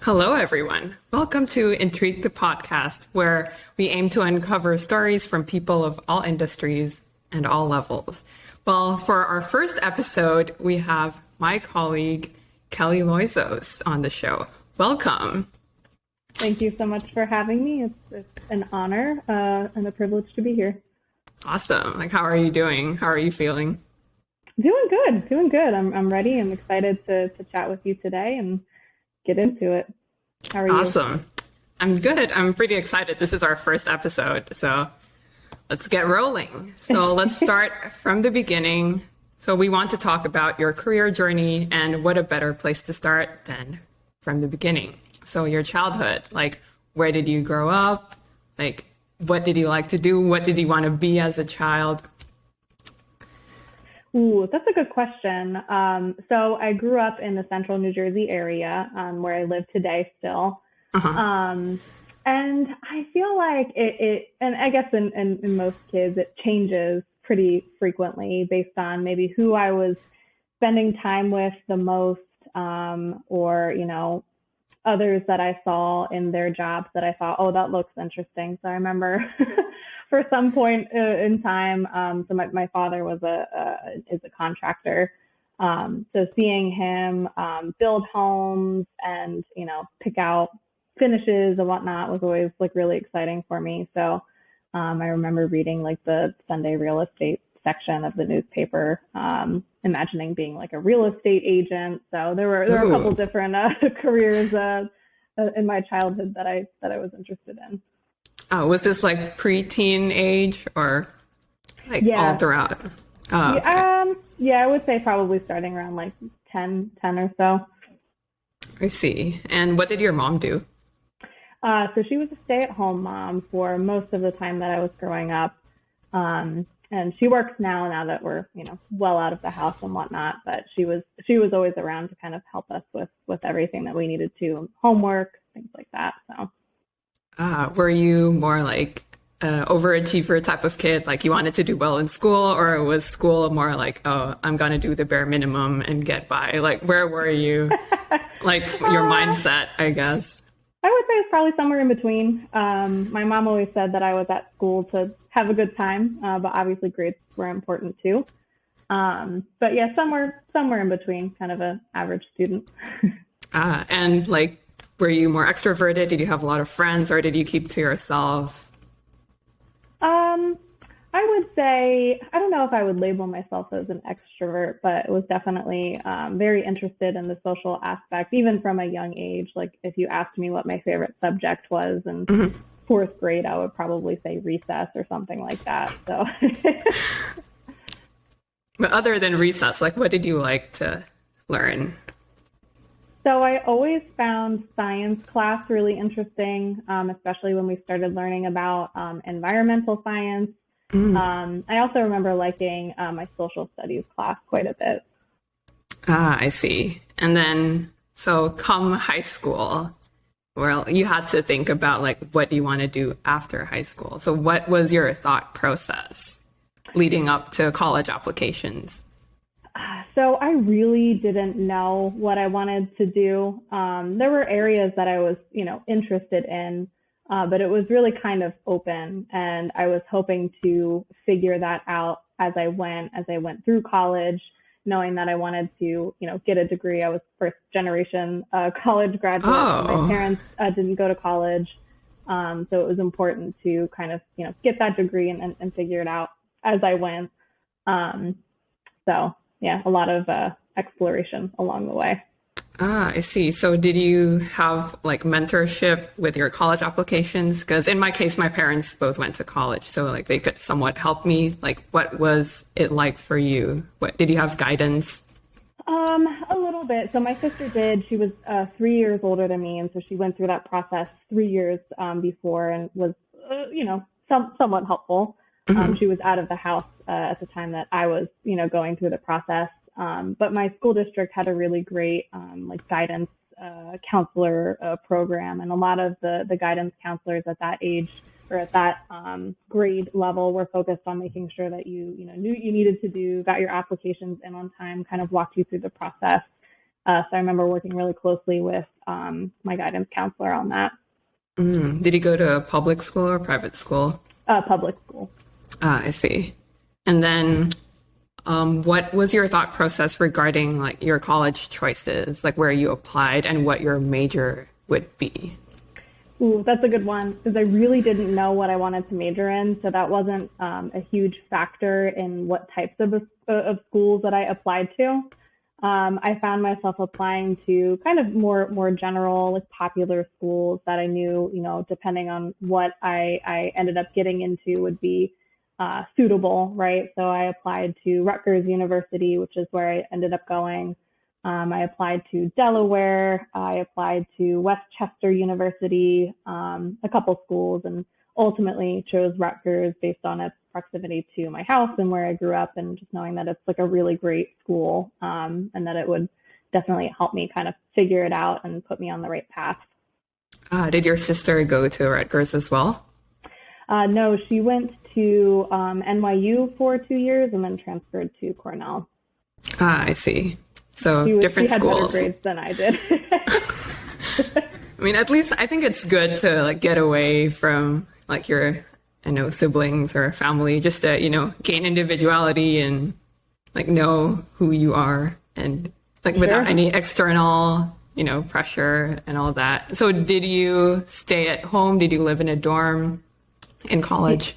Hello, everyone. Welcome to Intrigue the podcast, where we aim to uncover stories from people of all industries and all levels. Well, for our first episode, we have my colleague, Kelly Loizos, on the show. Welcome. Thank you so much for having me. It's an honor and a privilege to be here. Awesome. How are you doing? How are you feeling? Doing good. I'm ready. I'm excited to chat with you today and get into it. How are you? Awesome. I'm good. I'm pretty excited. This is our first episode, so let's get rolling. So let's start from the beginning. So we want to talk about your career journey, and what a better place to start than from the beginning. So your childhood, where did you grow up? What did you like to do? What did you want to be as a child? Ooh, that's a good question. So I grew up in the central New Jersey area, where I live today still. And I feel like and I guess in most kids, it changes pretty frequently based on maybe who I was spending time with the most, or, others that I saw in their jobs that I thought, oh, that looks interesting. So I remember for some point in time, so my father is a contractor. So seeing him build homes and, pick out finishes and whatnot was always really exciting for me. So I remember reading the Sunday real estate section of the newspaper, imagining being a real estate agent. So there were a couple different careers in my childhood that I was interested in. Oh, was this pre-teen age or all throughout? Oh, okay. I would say probably starting around 10 or so. I see. And what did your mom do? So she was a stay-at-home mom for most of the time that I was growing up. And she works now that we're, well out of the house and whatnot, but she was always around to kind of help us with everything that we needed to, homework, things like that. So. Were you more overachiever type of kid? You wanted to do well in school, or was school more oh, I'm going to do the bare minimum and get by? Where were you? Your mindset, I guess. I would say it's probably somewhere in between. My mom always said that I was at school to have a good time, but obviously grades were important too. But yeah, somewhere in between, kind of an average student. And were you more extroverted? Did you have a lot of friends, or did you keep to yourself? I would say, I don't know if I would label myself as an extrovert, but it was definitely very interested in the social aspect, even from a young age. If you asked me what my favorite subject was in fourth grade, I would probably say recess or something like that. So, But other than recess, what did you like to learn? So I always found science class really interesting, especially when we started learning about environmental science. I also remember liking my social studies class quite a bit. I see. And then, so come high school, well, you had to think about what do you want to do after high school? So what was your thought process leading up to college applications? So I really didn't know what I wanted to do. There were areas that I was, interested in, but it was really kind of open, and I was hoping to figure that out as I went through college, knowing that I wanted to, get a degree. I was first generation college graduate. Oh. My parents didn't go to college, so it was important to kind of, get that degree and figure it out as I went. So. Yeah, a lot of exploration along the way. I see. So did you have mentorship with your college applications? Because in my case, my parents both went to college, so they could somewhat help me. What was it like for you? What did you have guidance? A little bit. So my sister did. She was 3 years older than me, and so she went through that process 3 years before, and was somewhat helpful. She was out of the house at the time that I was, going through the process. But my school district had a really great guidance counselor program, and a lot of the guidance counselors at that age or at that grade level were focused on making sure that you knew what you needed to do, got your applications in on time, kind of walked you through the process. So I remember working really closely with my guidance counselor on that. Did you go to a public school or private school? Public school. I see. And then what was your thought process regarding like your college choices, like where you applied and what your major would be? Ooh, that's a good one because I really didn't know what I wanted to major in. So that wasn't a huge factor in what types of schools that I applied to. I found myself applying to kind of more general, like popular schools that I knew, depending on what I ended up getting into would be suitable, right? So I applied to Rutgers University, which is where I ended up going. I applied to Delaware. I applied to Westchester University, a couple schools, and ultimately chose Rutgers based on its proximity to my house and where I grew up, and just knowing that it's like a really great school, and that it would definitely help me kind of figure it out and put me on the right path. Did your sister go to Rutgers as well? No, she went to NYU for 2 years and then transferred to Cornell. I see. So different she had schools. Better grades than I did. I mean, at least I think it's good to like get away from like your, siblings or family, just to, gain individuality and like know who you are and like without any external, pressure and all that. So did you stay at home? Did you live in a dorm in college?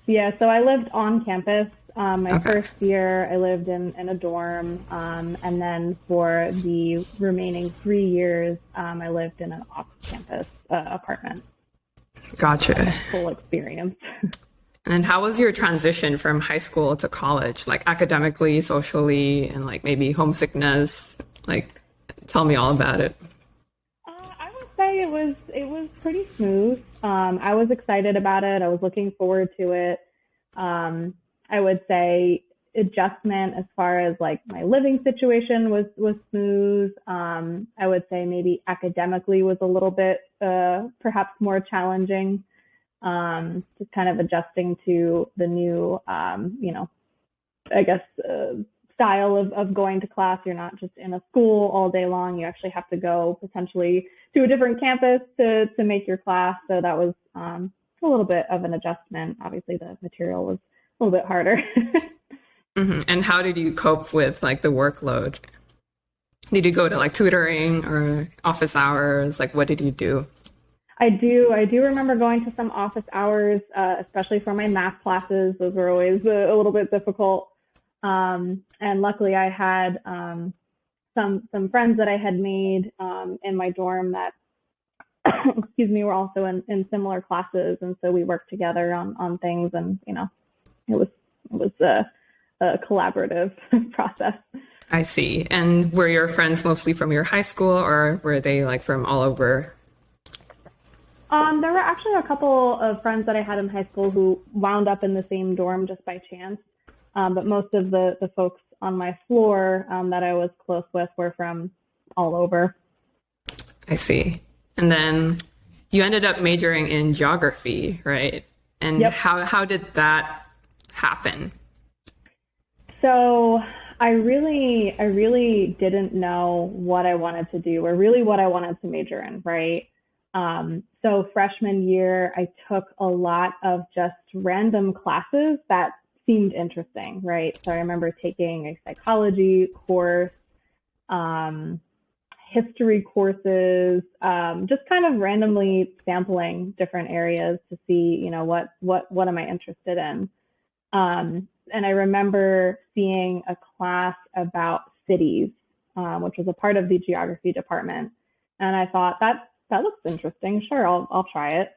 Yeah, so I lived on campus. My first year, I lived in a dorm, and then for the remaining 3 years, I lived in an off-campus apartment. Gotcha. Full experience. And how was your transition from high school to college, like academically, socially, and like maybe homesickness? Like, tell me all about it. I would say it was pretty smooth. I was excited about it. I was looking forward to it. I would say adjustment as far as like my living situation was smooth. I would say maybe academically was a little bit perhaps more challenging. Just kind of adjusting to the new, I guess style of going to class. You're not just in a school all day long. You actually have to go potentially to a different campus to make your class. So that was a little bit of an adjustment. Obviously, the material was a little bit harder. And how did you cope with like the workload? Did you go to like tutoring or office hours? Like, what did you do? I do remember going to some office hours, especially for my math classes. Those were always a little bit difficult. And luckily I had some friends that I had made in my dorm that, excuse me, were also in similar classes. And so we worked together on things, and, it was a collaborative process. I see. And were your friends mostly from your high school, or were they like from all over? There were actually a couple of friends that I had in high school who wound up in the same dorm just by chance. But most of the folks on my floor that I was close with were from all over. I see. And then you ended up majoring in geography, right? And Yep. How did that happen? So I really didn't know what I wanted to do, or really what I wanted to major in, right? So freshman year, I took a lot of just random classes that seemed interesting, right? So I remember taking a psychology course, history courses, just kind of randomly sampling different areas to see, what am I interested in? And I remember seeing a class about cities, which was a part of the geography department. And I thought that looks interesting. Sure, I'll try it.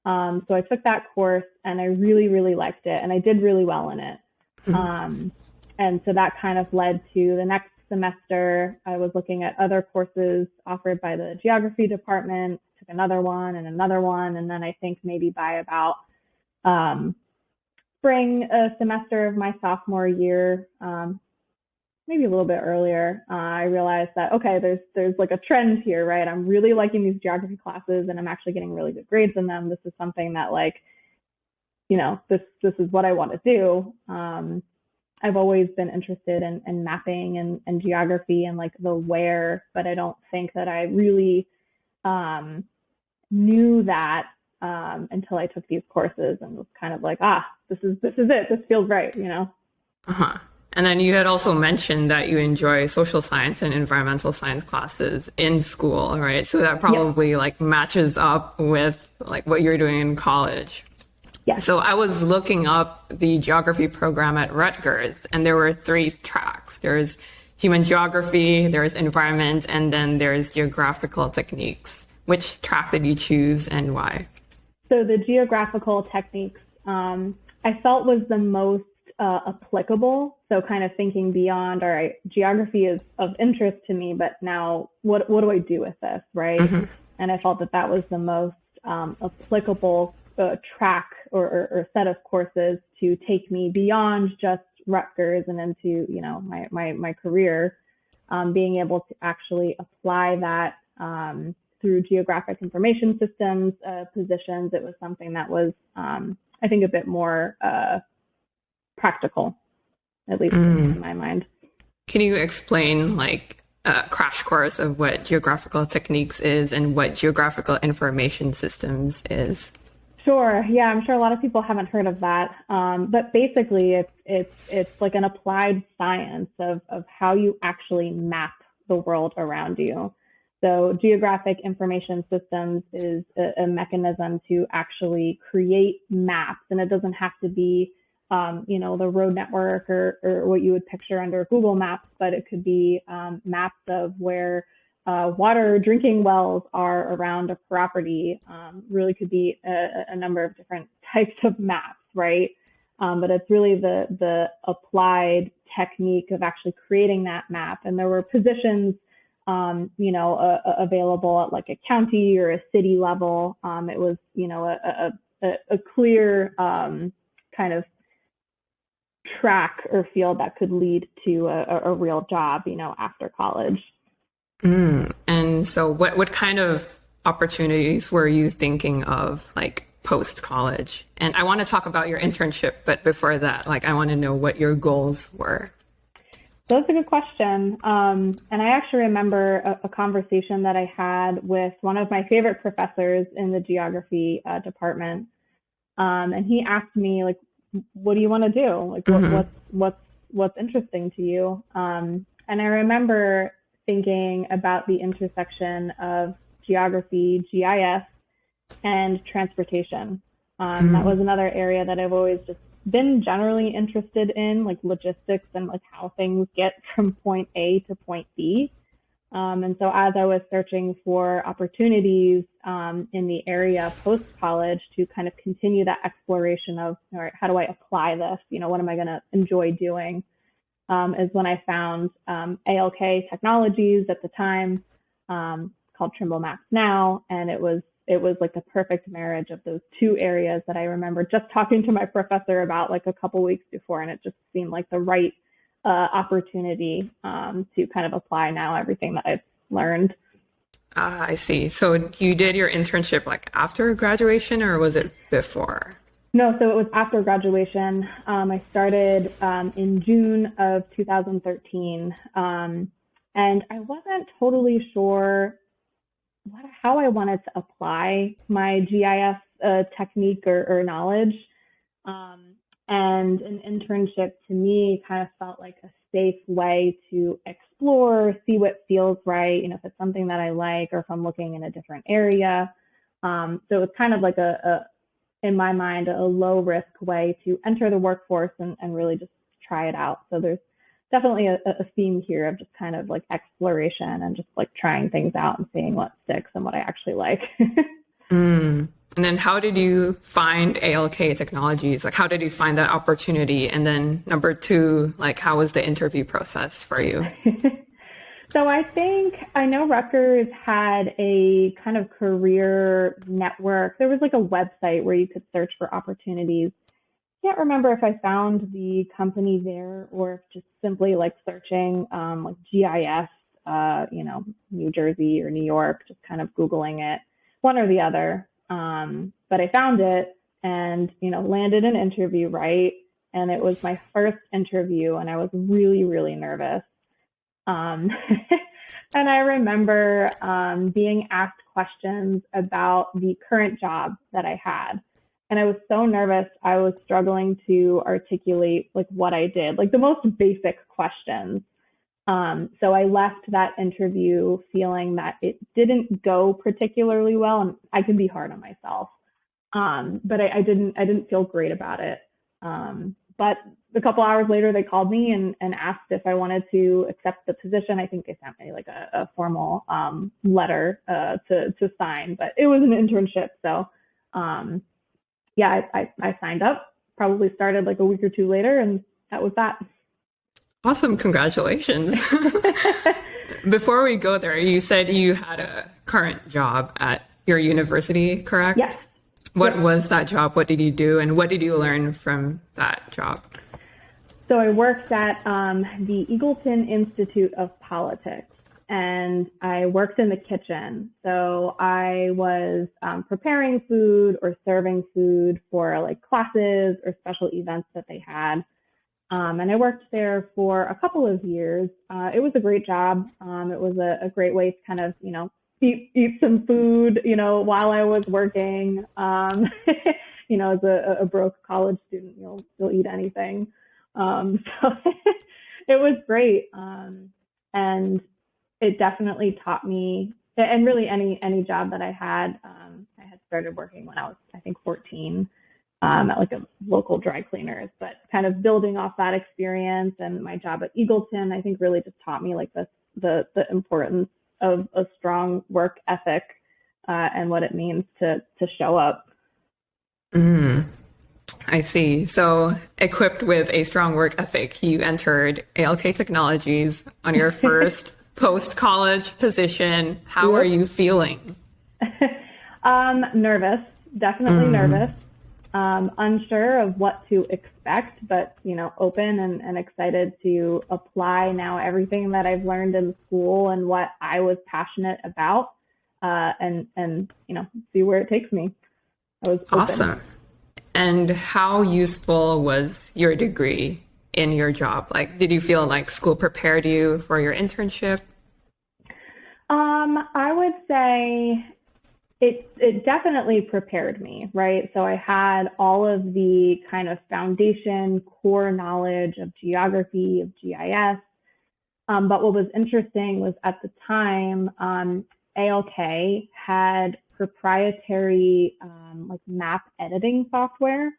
So I took that course and I really, really liked it, and I did really well in it. And so that kind of led to the next semester. I was looking at other courses offered by the geography department, took another one. And then I think maybe by about spring semester of my sophomore year, maybe a little bit earlier, I realized that, okay, there's like a trend here, right? I'm really liking these geography classes and I'm actually getting really good grades in them. This is something that this is what I want to do. I've always been interested in mapping and geography and like the where, but I don't think that I really knew that until I took these courses and was kind of like, this is it. This feels right, you know? Uh-huh. And then you had also mentioned that you enjoy social science and environmental science classes in school, right? So that probably like matches up with like what you're doing in college. Yes. So I was looking up the geography program at Rutgers, and there were 3 tracks. There's human geography, there's environment, and then there's geographical techniques. Which track did you choose and why? So the geographical techniques, I felt was the most applicable. So kind of thinking beyond, all right, geography is of interest to me, but now what do I do with this, right? Mm-hmm. And I felt that was the most applicable track or set of courses to take me beyond just Rutgers and into, you know, my career, being able to actually apply that through geographic information systems positions. It was something that was, I think, a bit more practical, at least in my mind. Can you explain like a crash course of what geographical techniques is and what geographical information systems is? Sure. Yeah, I'm sure a lot of people haven't heard of that. But basically, it's like an applied science of how you actually map the world around you. So geographic information systems is a mechanism to actually create maps, and it doesn't have to be, you know, the road network or what you would picture under Google Maps, but it could be maps of where water drinking wells are around a property. Really could be a number of different types of maps, right? But it's really the applied technique of actually creating that map. And there were positions, you know, available at like a county or a city level. It was, you know, a clear kind of track or field that could lead to a real job, you know, after college. And so what kind of opportunities were you thinking of like post-college? And I want to talk about your internship, but before that, like I want to know what your goals were. So that's a good question. And I actually remember a conversation that I had with one of my favorite professors in the geography department. And he asked me, like, what do you want to do? Like, what's interesting to you? And I remember thinking about the intersection of geography, GIS, and transportation. That was another area that I've always just been generally interested in, like logistics and like how things get from point A to point B. And so as I was searching for opportunities in the area post-college to kind of continue that exploration of, all right, how do I apply this? You know, what am I going to enjoy doing? Is when I found ALK Technologies at the time, called Trimble Maps now, and it was like the perfect marriage of those 2 areas that I remember just talking to my professor about like a couple weeks before, and it just seemed like the right opportunity to kind of apply now everything that I've learned. I see. So you did your internship like after graduation, or was it before? No, so it was after graduation. I started in June of 2013, and I wasn't totally sure how I wanted to apply my GIS technique or knowledge. And an internship to me kind of felt like a safe way to explore, see what feels right, you know, if it's something that I like or if I'm looking in a different area. So it was kind of like in my mind, a low risk way to enter the workforce and really just try it out. So there's definitely a theme here of just kind of like exploration and just like trying things out and seeing what sticks and what I actually like. And then how did you find ALK Technologies? Like, how did you find that opportunity? And then number 2, like, how was the interview process for you? So I know Rutgers had a kind of career network. There was like a website where you could search for opportunities. Can't remember if I found the company there or if just simply like searching like GIS, you know, New Jersey or New York, just kind of Googling it, one or the other. But I found it and, you know, landed an interview, right? And it was my first interview and I was really, really nervous. And I remember being asked questions about the current job that I had. And I was so nervous. I was struggling to articulate like what I did, like the most basic questions. So I left that interview feeling that it didn't go particularly well, and I can be hard on myself. But I didn't feel great about it. But a couple hours later, they called me and asked if I wanted to accept the position. I think they sent me like a formal letter to sign, but it was an internship. So yeah, I signed up, probably started like a week or two later, and that was that. Awesome. Congratulations. Before we go there, you said you had a current job at your university, correct? Yes. What was that job? What did you do? And what did you learn from that job? So I worked at the Eagleton Institute of Politics, and I worked in the kitchen. So I was preparing food or serving food for like classes or special events that they had. And I worked there for a couple of years. It was a great job. It was a great way to kind of, eat some food, while I was working. As a broke college student, you'll eat anything. So it was great. And it definitely taught me, and really any job that I had started working when I was, I think, 14. At like a local dry cleaners, but kind of building off that experience and my job at Eagleton, I think really just taught me like the importance of a strong work ethic and what it means to show up. I see. So equipped with a strong work ethic, you entered ALK Technologies on your first post-college position. How are you feeling? Nervous, definitely nervous. Unsure of what to expect, but open and excited to apply now everything that I've learned in school and what I was passionate about, and see where it takes me. I was open. Awesome. And how useful was your degree in your job? Like, did you feel like school prepared you for your internship? I would say it definitely prepared me, right? So I had all of the kind of foundation, core knowledge of geography, of GIS. But what was interesting was at the time, ALK had proprietary like map editing software.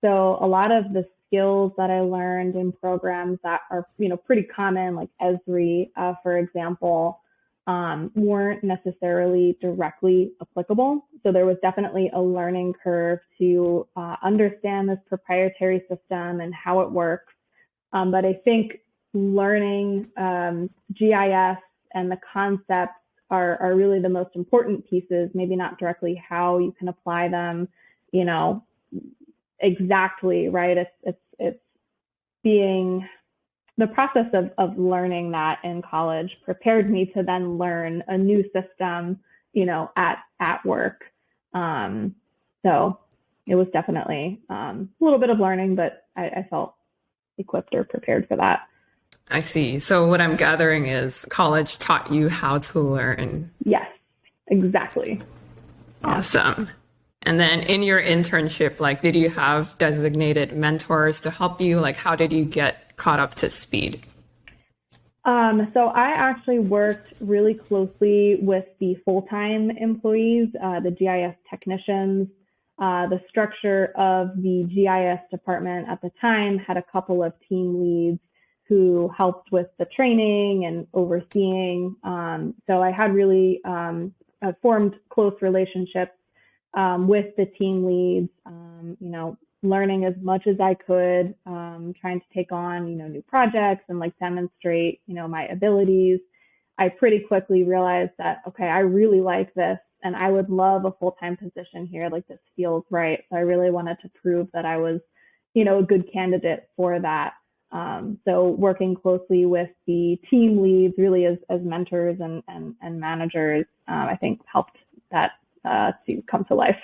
So a lot of the skills that I learned in programs that are, pretty common, like Esri, for example, weren't necessarily directly applicable. So there was definitely a learning curve to understand this proprietary system and how it works. But I think learning GIS and the concepts are really the most important pieces, maybe not directly how you can apply them, exactly, right? It's being the process of learning that in college prepared me to then learn a new system, at work. So it was definitely a little bit of learning, but I felt equipped or prepared for that. I see. So what I'm gathering is college taught you how to learn. Yes, exactly. Awesome. And then in your internship, like, did you have designated mentors to help you? Like, how did you get caught up to speed? So I actually worked really closely with the full-time employees, the GIS technicians. The structure of the GIS department at the time had a couple of team leads who helped with the training and overseeing. So I had really formed close relationships with the team leads, learning as much as I could, trying to take on, new projects and like demonstrate, my abilities. I pretty quickly realized that, okay, I really like this and I would love a full-time position here. Like this feels right. So I really wanted to prove that I was, a good candidate for that. So working closely with the team leads really as mentors and managers, I think helped that to come to life.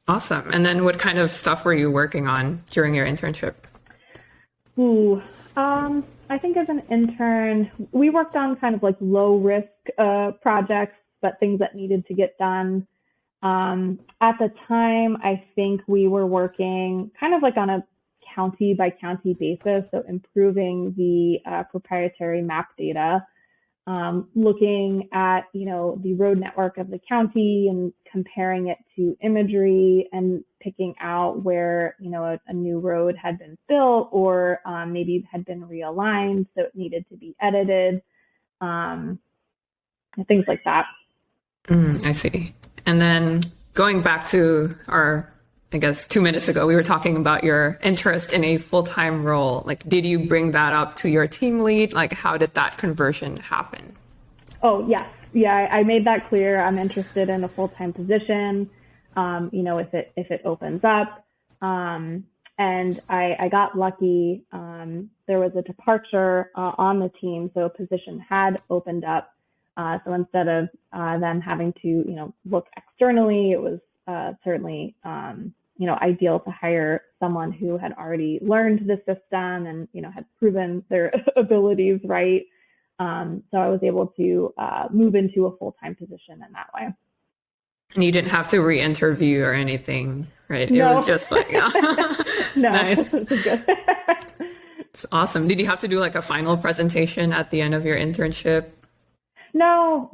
Awesome. And then what kind of stuff were you working on during your internship? I think as an intern, we worked on kind of like low risk projects, but things that needed to get done. At the time, I think we were working kind of like on a county by county basis, so improving the proprietary map data, looking at the road network of the county and comparing it to imagery and picking out where a new road had been built or maybe had been realigned, so it needed to be edited, and things like that. I see. And then going back to our, I guess, 2 minutes ago, we were talking about your interest in a full-time role. Like, did you bring that up to your team lead? Like, how did that conversion happen? Oh, yes. Yeah, I made that clear. I'm interested in a full-time position, if it opens up. And I got lucky. There was a departure on the team, so a position had opened up. So instead of them having to, look externally, it was certainly, ideal to hire someone who had already learned the system and, had proven their abilities right. So I was able to move into a full-time position in that way. And you didn't have to re-interview or anything, right? No. It was just like, No, nice. this is good. It's awesome. Did you have to do like a final presentation at the end of your internship? No.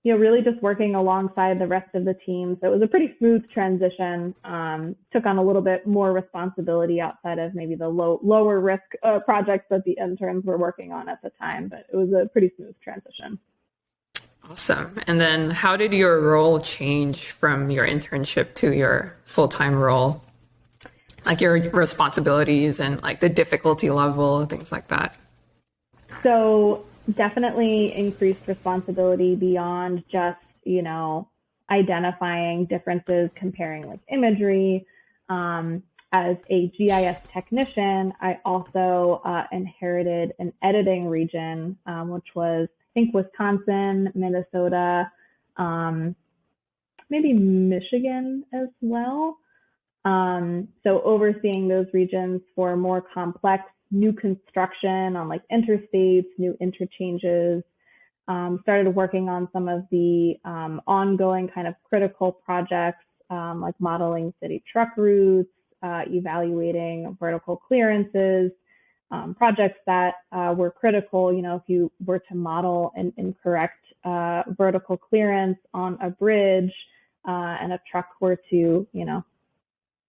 Really just working alongside the rest of the team. So it was a pretty smooth transition. Took on a little bit more responsibility outside of maybe the lower risk projects that the interns were working on at the time, but it was a pretty smooth transition. Awesome. And then how did your role change from your internship to your full-time role? Like your responsibilities and like the difficulty level, things like that. So definitely increased responsibility beyond just, identifying differences, comparing like imagery. As a GIS technician, I also inherited an editing region, which was, I think, Wisconsin, Minnesota, maybe Michigan as well. So overseeing those regions for more complex new construction on like interstates, new interchanges, started working on some of the ongoing kind of critical projects, like modeling city truck routes, evaluating vertical clearances, projects that were critical. If you were to model an incorrect vertical clearance on a bridge and a truck were to,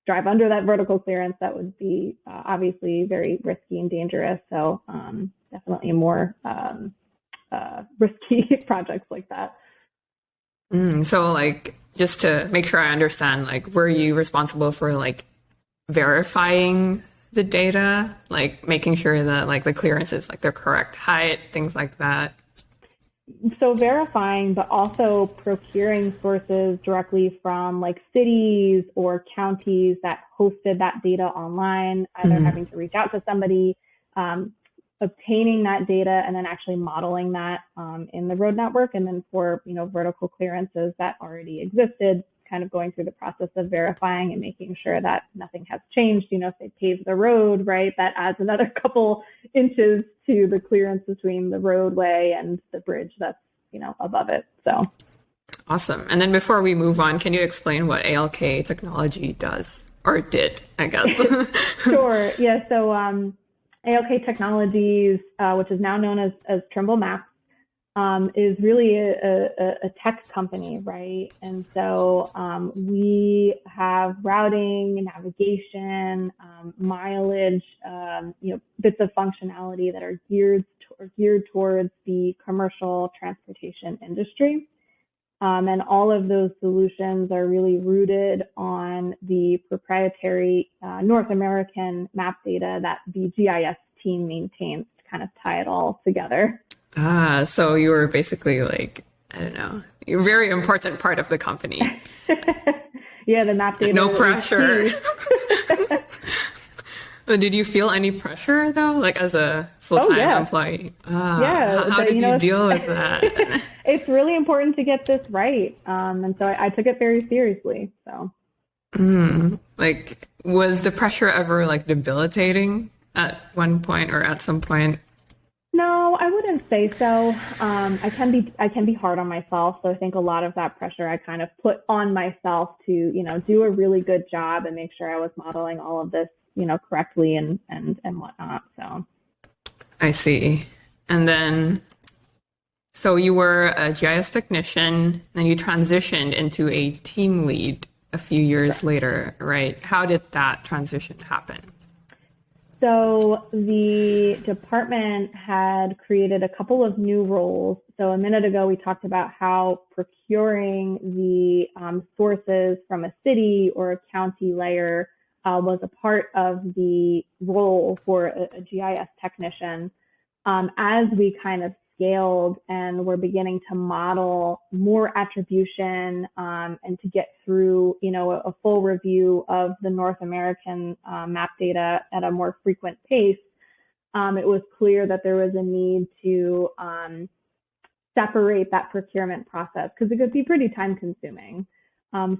drive under that vertical clearance, that would be obviously very risky and dangerous. So definitely more risky projects like that. So like, just to make sure I understand, like, were you responsible for like verifying the data, like making sure that like the clearance is like the correct height, things like that? So verifying, but also procuring sources directly from like cities or counties that hosted that data online, either having to reach out to somebody, obtaining that data, and then actually modeling that in the road network. And then for, vertical clearances that already existed, kind of going through the process of verifying and making sure that nothing has changed. If they pave the road, right, that adds another couple inches to the clearance between the roadway and the bridge that's, above it. So awesome. And then before we move on, can you explain what ALK Technology does, or did, I guess? Sure. Yeah. So ALK Technologies, which is now known as Trimble Maps, is really a tech company, right? And so we have routing, navigation, mileage, bits of functionality that are geared towards the commercial transportation industry. And all of those solutions are really rooted on the proprietary North American map data that the GIS team maintains to kind of tie it all together. So you were basically like, I don't know, you're a very important part of the company. Yeah, the map data. No pressure. Did you feel any pressure though, like as a full-time employee? How did you deal with that? It's really important to get this right. And so I took it very seriously. So, like, was the pressure ever like debilitating at one point or at some point? No, I wouldn't say so. I can be hard on myself. So I think a lot of that pressure I kind of put on myself to, do a really good job and make sure I was modeling all of this, correctly and whatnot. So I see. And then, so you were a GIS technician, and you transitioned into a team lead a few years later, right? How did that transition happen? So the department had created a couple of new roles. So a minute ago, we talked about how procuring the sources from a city or a county layer was a part of the role for a GIS technician. As we kind of scaled and we're beginning to model more attribution and to get through, a full review of the North American map data at a more frequent pace, it was clear that there was a need to separate that procurement process because it could be pretty time consuming.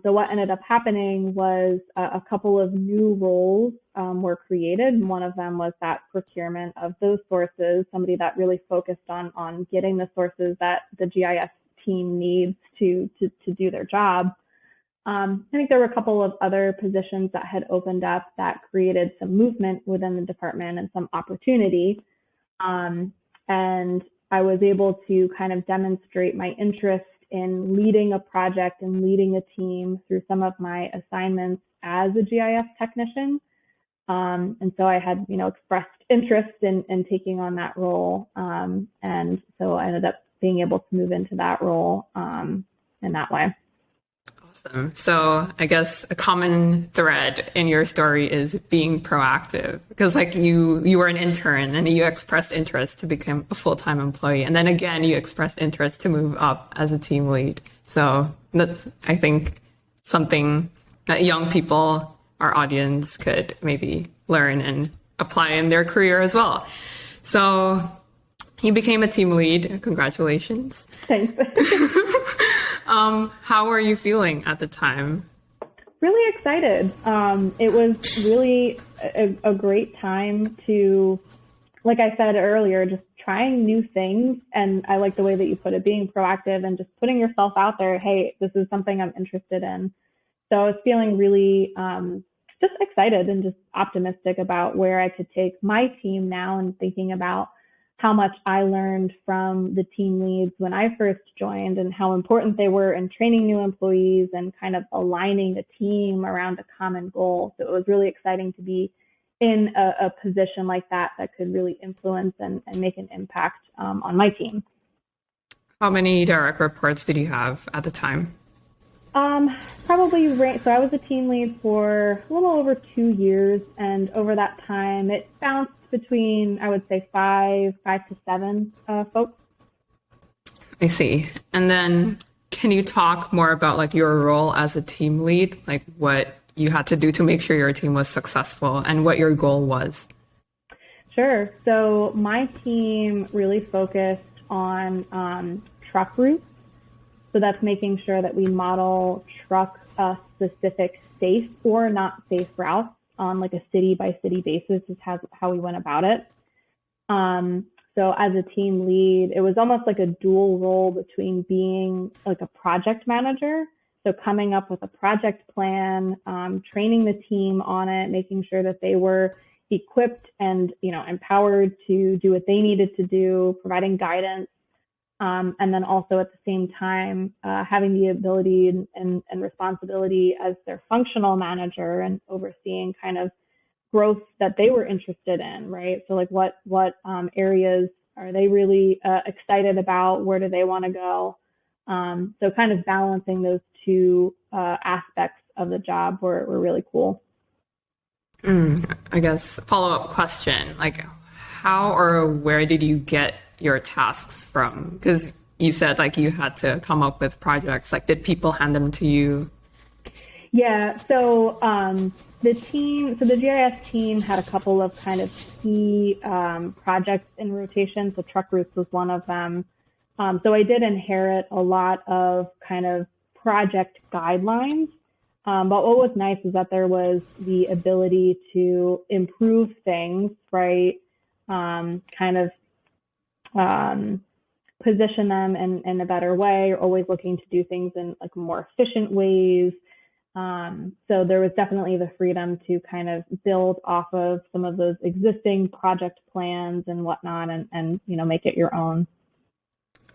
So what ended up happening was a couple of new roles were created. And one of them was that procurement of those sources, somebody that really focused on getting the sources that the GIS team needs to do their job. I think there were a couple of other positions that had opened up that created some movement within the department and some opportunity. And I was able to kind of demonstrate my interest in leading a project and leading a team through some of my assignments as a GIS technician. And so I had, expressed interest in taking on that role. And so I ended up being able to move into that role in that way. Awesome. So I guess a common thread in your story is being proactive, because like you were an intern and you expressed interest to become a full-time employee. And then again, you expressed interest to move up as a team lead. So that's, I think, something that young people, our audience, could maybe learn and apply in their career as well. So you became a team lead. Congratulations. Thanks. How were you feeling at the time? Really excited. It was really a great time to, like I said earlier, just trying new things. And I like the way that you put it, being proactive and just putting yourself out there. Hey, this is something I'm interested in. So I was feeling really just excited and just optimistic about where I could take my team now, and thinking about how much I learned from the team leads when I first joined and how important they were in training new employees and kind of aligning the team around a common goal. So it was really exciting to be in a position like that could really influence and make an impact on my team. How many direct reports did you have at the time? Probably, so I was a team lead for a little over 2 years, and over that time it bounced between, I would say, 5 to 7 folks. I see. And then can you talk more about like your role as a team lead, like what you had to do to make sure your team was successful and what your goal was? Sure. So my team really focused on truck routes. So that's making sure that we model truck specific safe or not safe routes on like a city by city basis is how we went about it. So as a team lead, it was almost like a dual role between being like a project manager. So coming up with a project plan, training the team on it, making sure that they were equipped and, empowered to do what they needed to do, providing guidance. And then also at the same time, having the ability and responsibility as their functional manager and overseeing kind of growth that they were interested in, right? So like what areas are they really excited about? Where do they want to go? So kind of balancing those two aspects of the job were really cool. I guess follow-up question, like how or where did you get your tasks from? Because you said like you had to come up with projects. Like, did people hand them to you? Yeah. So the GIS team had a couple of kind of key projects in rotation. So truck routes was one of them. So I did inherit a lot of kind of project guidelines But what was nice is that there was the ability to improve things, right? Kind of position them in a better way. You're always looking to do things in like more efficient ways. So there was definitely the freedom to kind of build off of some of those existing project plans and whatnot, and make it your own.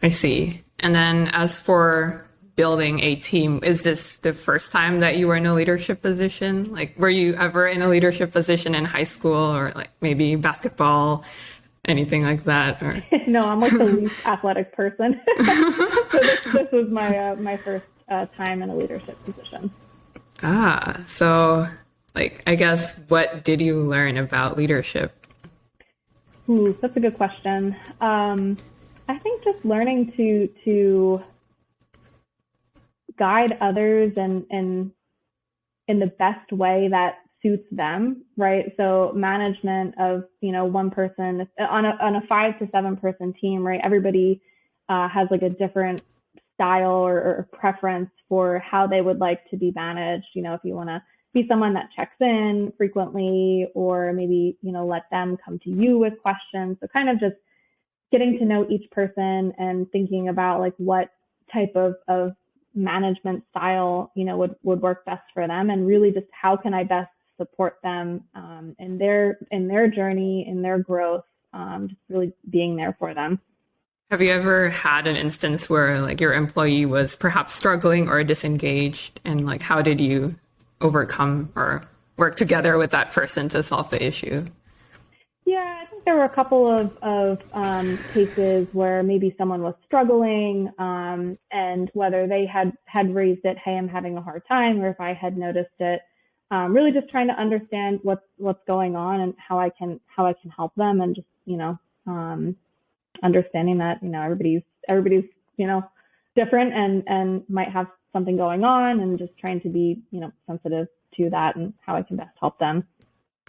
I see. And then as for building a team, is this the first time that you were in a leadership position? Like, were you ever in a leadership position in high school or like maybe basketball, anything like that? Or No, I'm like the least athletic person. So this was my first time in a leadership position. So like, I guess, what did you learn about leadership? Ooh, that's a good question. I think just learning to guide others and in the best way that suits them, right? So management of one person on a 5 to 7 person team, right? Everybody has like a different style or preference for how they would like to be managed. If you want to be someone that checks in frequently, or maybe let them come to you with questions. So kind of just getting to know each person and thinking about like what type of management style would work best for them, and really just how can I best support them in their journey, in their growth, just really being there for them. Have you ever had an instance where like your employee was perhaps struggling or disengaged, and like how did you overcome or work together with that person to solve the issue? Yeah, I think there were a couple of cases where maybe someone was struggling, and whether they had raised it, hey, I'm having a hard time, or if I had noticed it, really just trying to understand what's going on and how I can help them, and just understanding that everybody's different and might have something going on, and just trying to be sensitive to that and how I can best help them.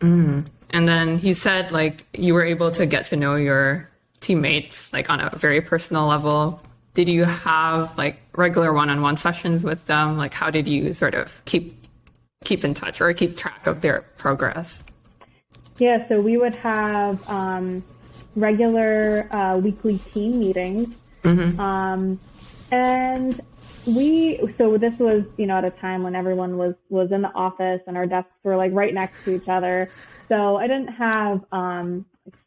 And then you said like you were able to get to know your teammates like on a very personal level. Did you have like regular one-on-one sessions with them? Like how did you sort of keep in touch or keep track of their progress? Yeah, so we would have regular weekly team meetings. And so this was, at a time when everyone was in the office and our desks were like right next to each other. So I didn't have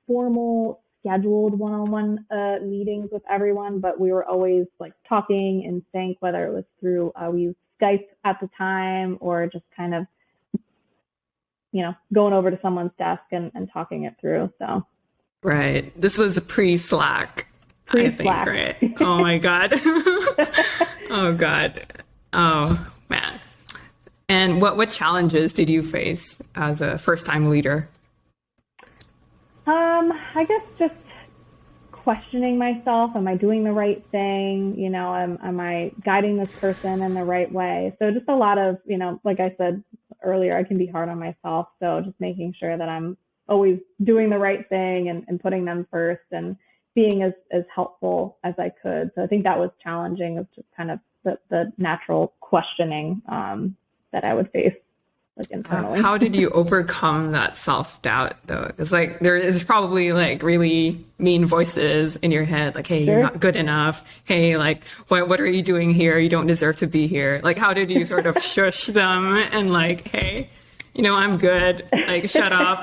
formal scheduled one-on-one meetings with everyone, but we were always like talking in sync, whether it was through, we used Skype at the time, or just kind of, going over to someone's desk and talking it through. So. Right. This was pre-Slack. I think, right? Oh my God. Oh God. Oh man. And what challenges did you face as a first-time leader? I guess just questioning myself. Am I doing the right thing? Am I guiding this person in the right way? So just a lot of, like I said earlier, I can be hard on myself. So just making sure that I'm always doing the right thing and putting them first, and being as helpful as I could. So I think that was challenging, of just kind of the natural questioning that I would face like internally. How did you overcome that self-doubt though? It's like there is probably like really mean voices in your head, like, hey, You're not good enough. Hey, like, what are you doing here? You don't deserve to be here. Like, how did you sort of shush them and like, hey, I'm good. Like, shut up.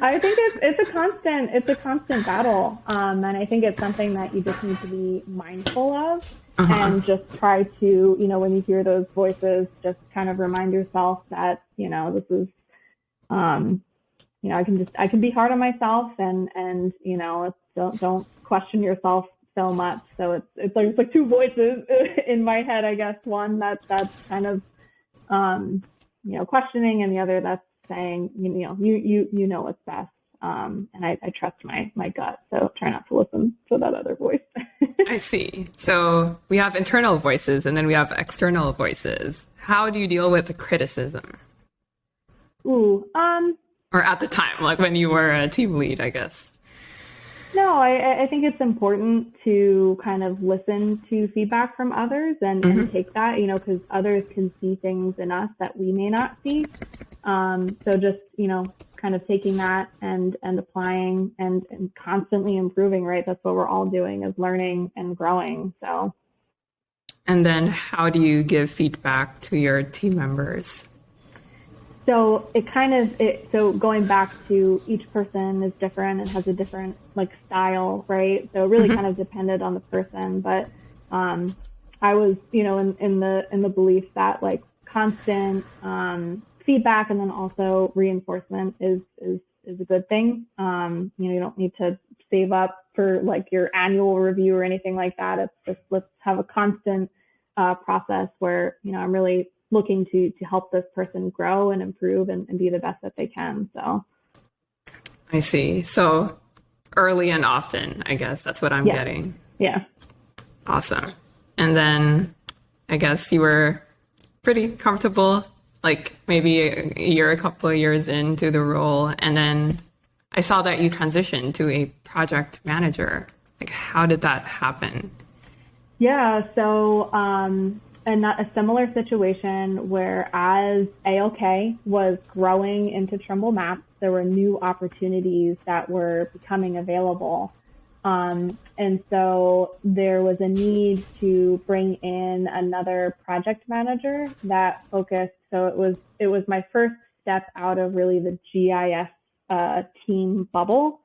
I think it's a constant battle. And I think it's something that you just need to be mindful of, and just try to, when you hear those voices, just kind of remind yourself that, this is, I can be hard on myself, and don't question yourself so much. So it's like two voices in my head, I guess. One that's kind of, questioning, and the other that's saying, you know what's best. And I trust my gut, so try not to listen to that other voice. I see. So we have internal voices and then we have external voices. How do you deal with the criticism? Or at the time, like when you were a team lead, I guess. No, I think it's important to kind of listen to feedback from others and take that, because others can see things in us that we may not see. So just, kind of taking that and applying and constantly improving, right? That's what we're all doing, is learning and growing. So. And then how do you give feedback to your team members? So so going back to each person is different and has a different style, right? So it really kind of depended on the person, but I was, in the belief that constant feedback and then also reinforcement is a good thing. You don't need to save up for your annual review or anything like that. It's just, let's have a constant process where, I'm really looking to help this person grow and improve and be the best that they can. So I see. So early and often, I guess that's what I'm getting. Yeah. Awesome. And then I guess you were pretty comfortable, maybe a couple of years into the role. And then I saw that you transitioned to a project manager. How did that happen? Yeah. So, and a similar situation where as ALK was growing into Trimble Maps, there were new opportunities that were becoming available. And so there was a need to bring in another project manager that focused. So it was my first step out of really the GIS team bubble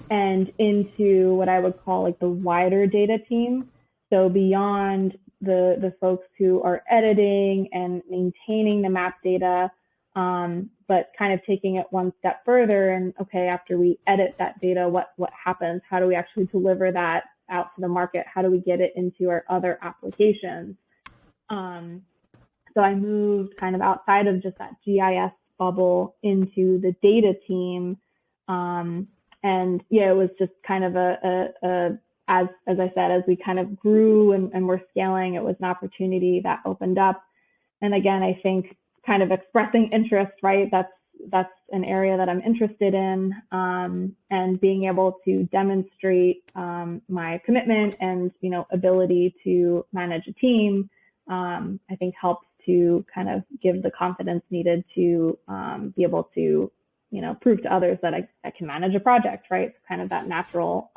and into what I would call the wider data team. So beyond the folks who are editing and maintaining the map data, but kind of taking it one step further and, okay, after we edit that data, what happens? How do we actually deliver that out to the market? How do we get it into our other applications? So I moved kind of outside of just that GIS bubble into the data team. And yeah, it was just kind of as I said, as we kind of grew and were scaling, it was an opportunity that opened up. And again, I think kind of expressing interest, right? That's an area that I'm interested in, and being able to demonstrate my commitment and ability to manage a team, I think helps to kind of give the confidence needed to be able to prove to others that I can manage a project, right? It's kind of that natural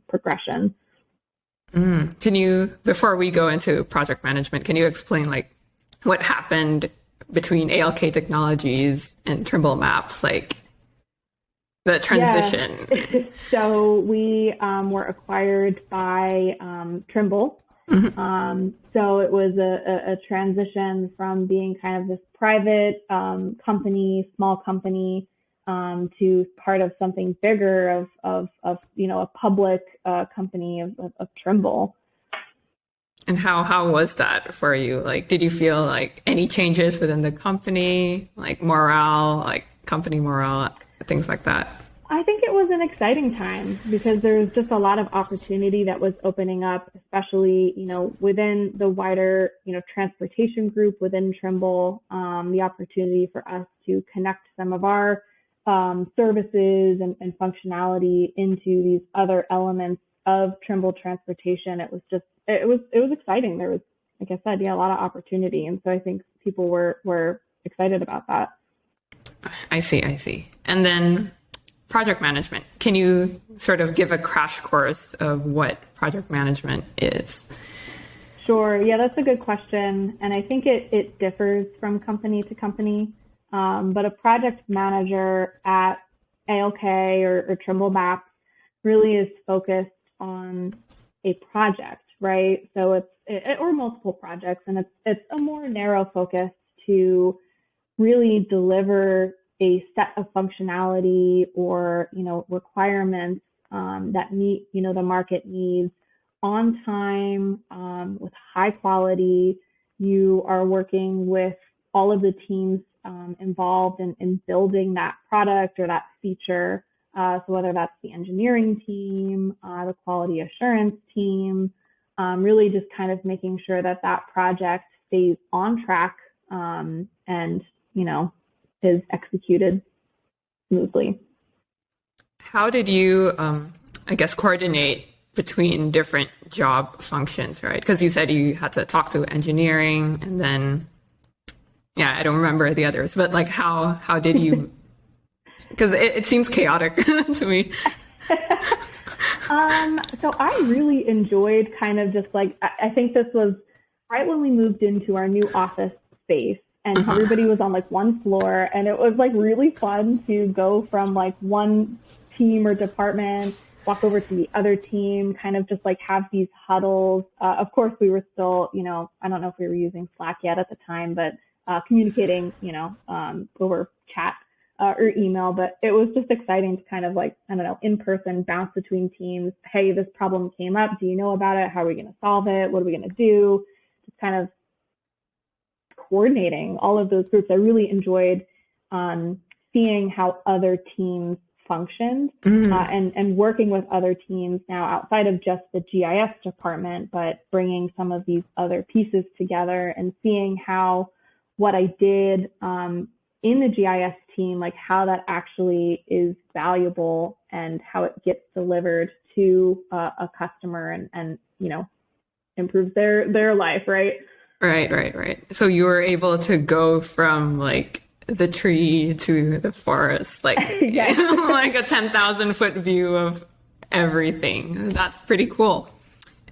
progression. Can you, before we go into project management, can you explain what happened between ALK Technologies and Trimble Maps, the transition? Yeah. So we were acquired by Trimble. So it was a transition from being kind of this private company, small company, to part of something bigger of a public company of Trimble. And how was that for you? Did you feel any changes within the company, morale, company morale, things like that? I think it was an exciting time because there's just a lot of opportunity that was opening up, especially, within the wider, transportation group within Trimble, the opportunity for us to connect some of our services and functionality into these other elements of Trimble transportation. It was exciting. There was, like I said, a lot of opportunity. And so I think people were excited about that. I see. And then project management. Can you sort of give a crash course of what project management is? Sure. Yeah, that's a good question. And I think it differs from company to company. But a project manager at ALK or Trimble Maps really is focused on a project, right? So or multiple projects, and it's a more narrow focus to really deliver a set of functionality or requirements that meet the market needs on time, with high quality. You are working with all of the teams involved in building that product or that feature. So whether that's the engineering team, the quality assurance team, really just kind of making sure that project stays on track and is executed smoothly. How did you I guess, coordinate between different job functions, right? Because you said you had to talk to engineering and then, yeah, I don't remember the others, but like how did you, because it seems chaotic to me. So I really enjoyed kind of just like, I think this was right when we moved into our new office space and everybody was on like one floor, and it was like really fun to go from like one team or department, walk over to the other team, kind of just like have these huddles. Of course, we were still, I don't know if we were using Slack yet at the time, but communicating, over chat or email. But it was just exciting to kind of like, I don't know, in person, bounce between teams. Hey, this problem came up. Do you know about it? How are we going to solve it? What are we going to do? Just kind of coordinating all of those groups. I really enjoyed seeing how other teams functioned and working with other teams now outside of just the GIS department, but bringing some of these other pieces together and seeing how what I did in the GIS team, like how that actually is valuable and how it gets delivered to a customer and improves their life, right? Right. So you were able to go from like the tree to the forest, like like a 10,000 foot view of everything. That's pretty cool.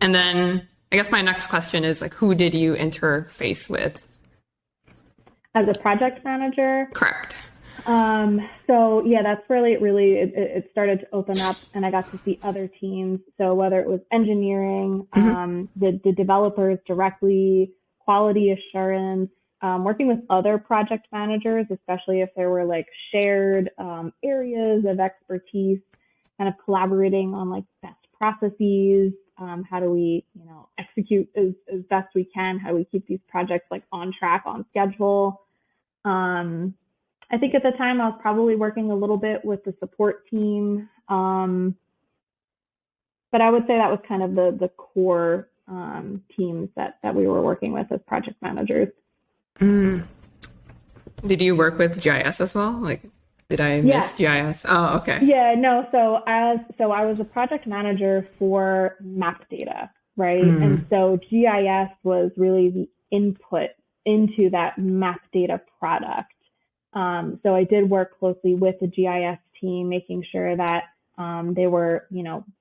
And then I guess my next question is like, who did you interface with? As a project manager? Correct. So yeah, that's really, it started to open up and I got to see other teams. So whether it was engineering, the developers directly, quality assurance, working with other project managers, especially if there were like shared areas of expertise, kind of collaborating on like best processes. How do we, execute as best we can? How do we keep these projects like on track, on schedule? I think at the time I was probably working a little bit with the support team. But I would say that was kind of the core teams that we were working with as project managers. Did you work with GIS as well? Like, did I miss GIS? Oh, okay. Yeah, no. So I was a project manager for map data, right? And so GIS was really the input into that map data product. So I did work closely with the GIS team, making sure that they were,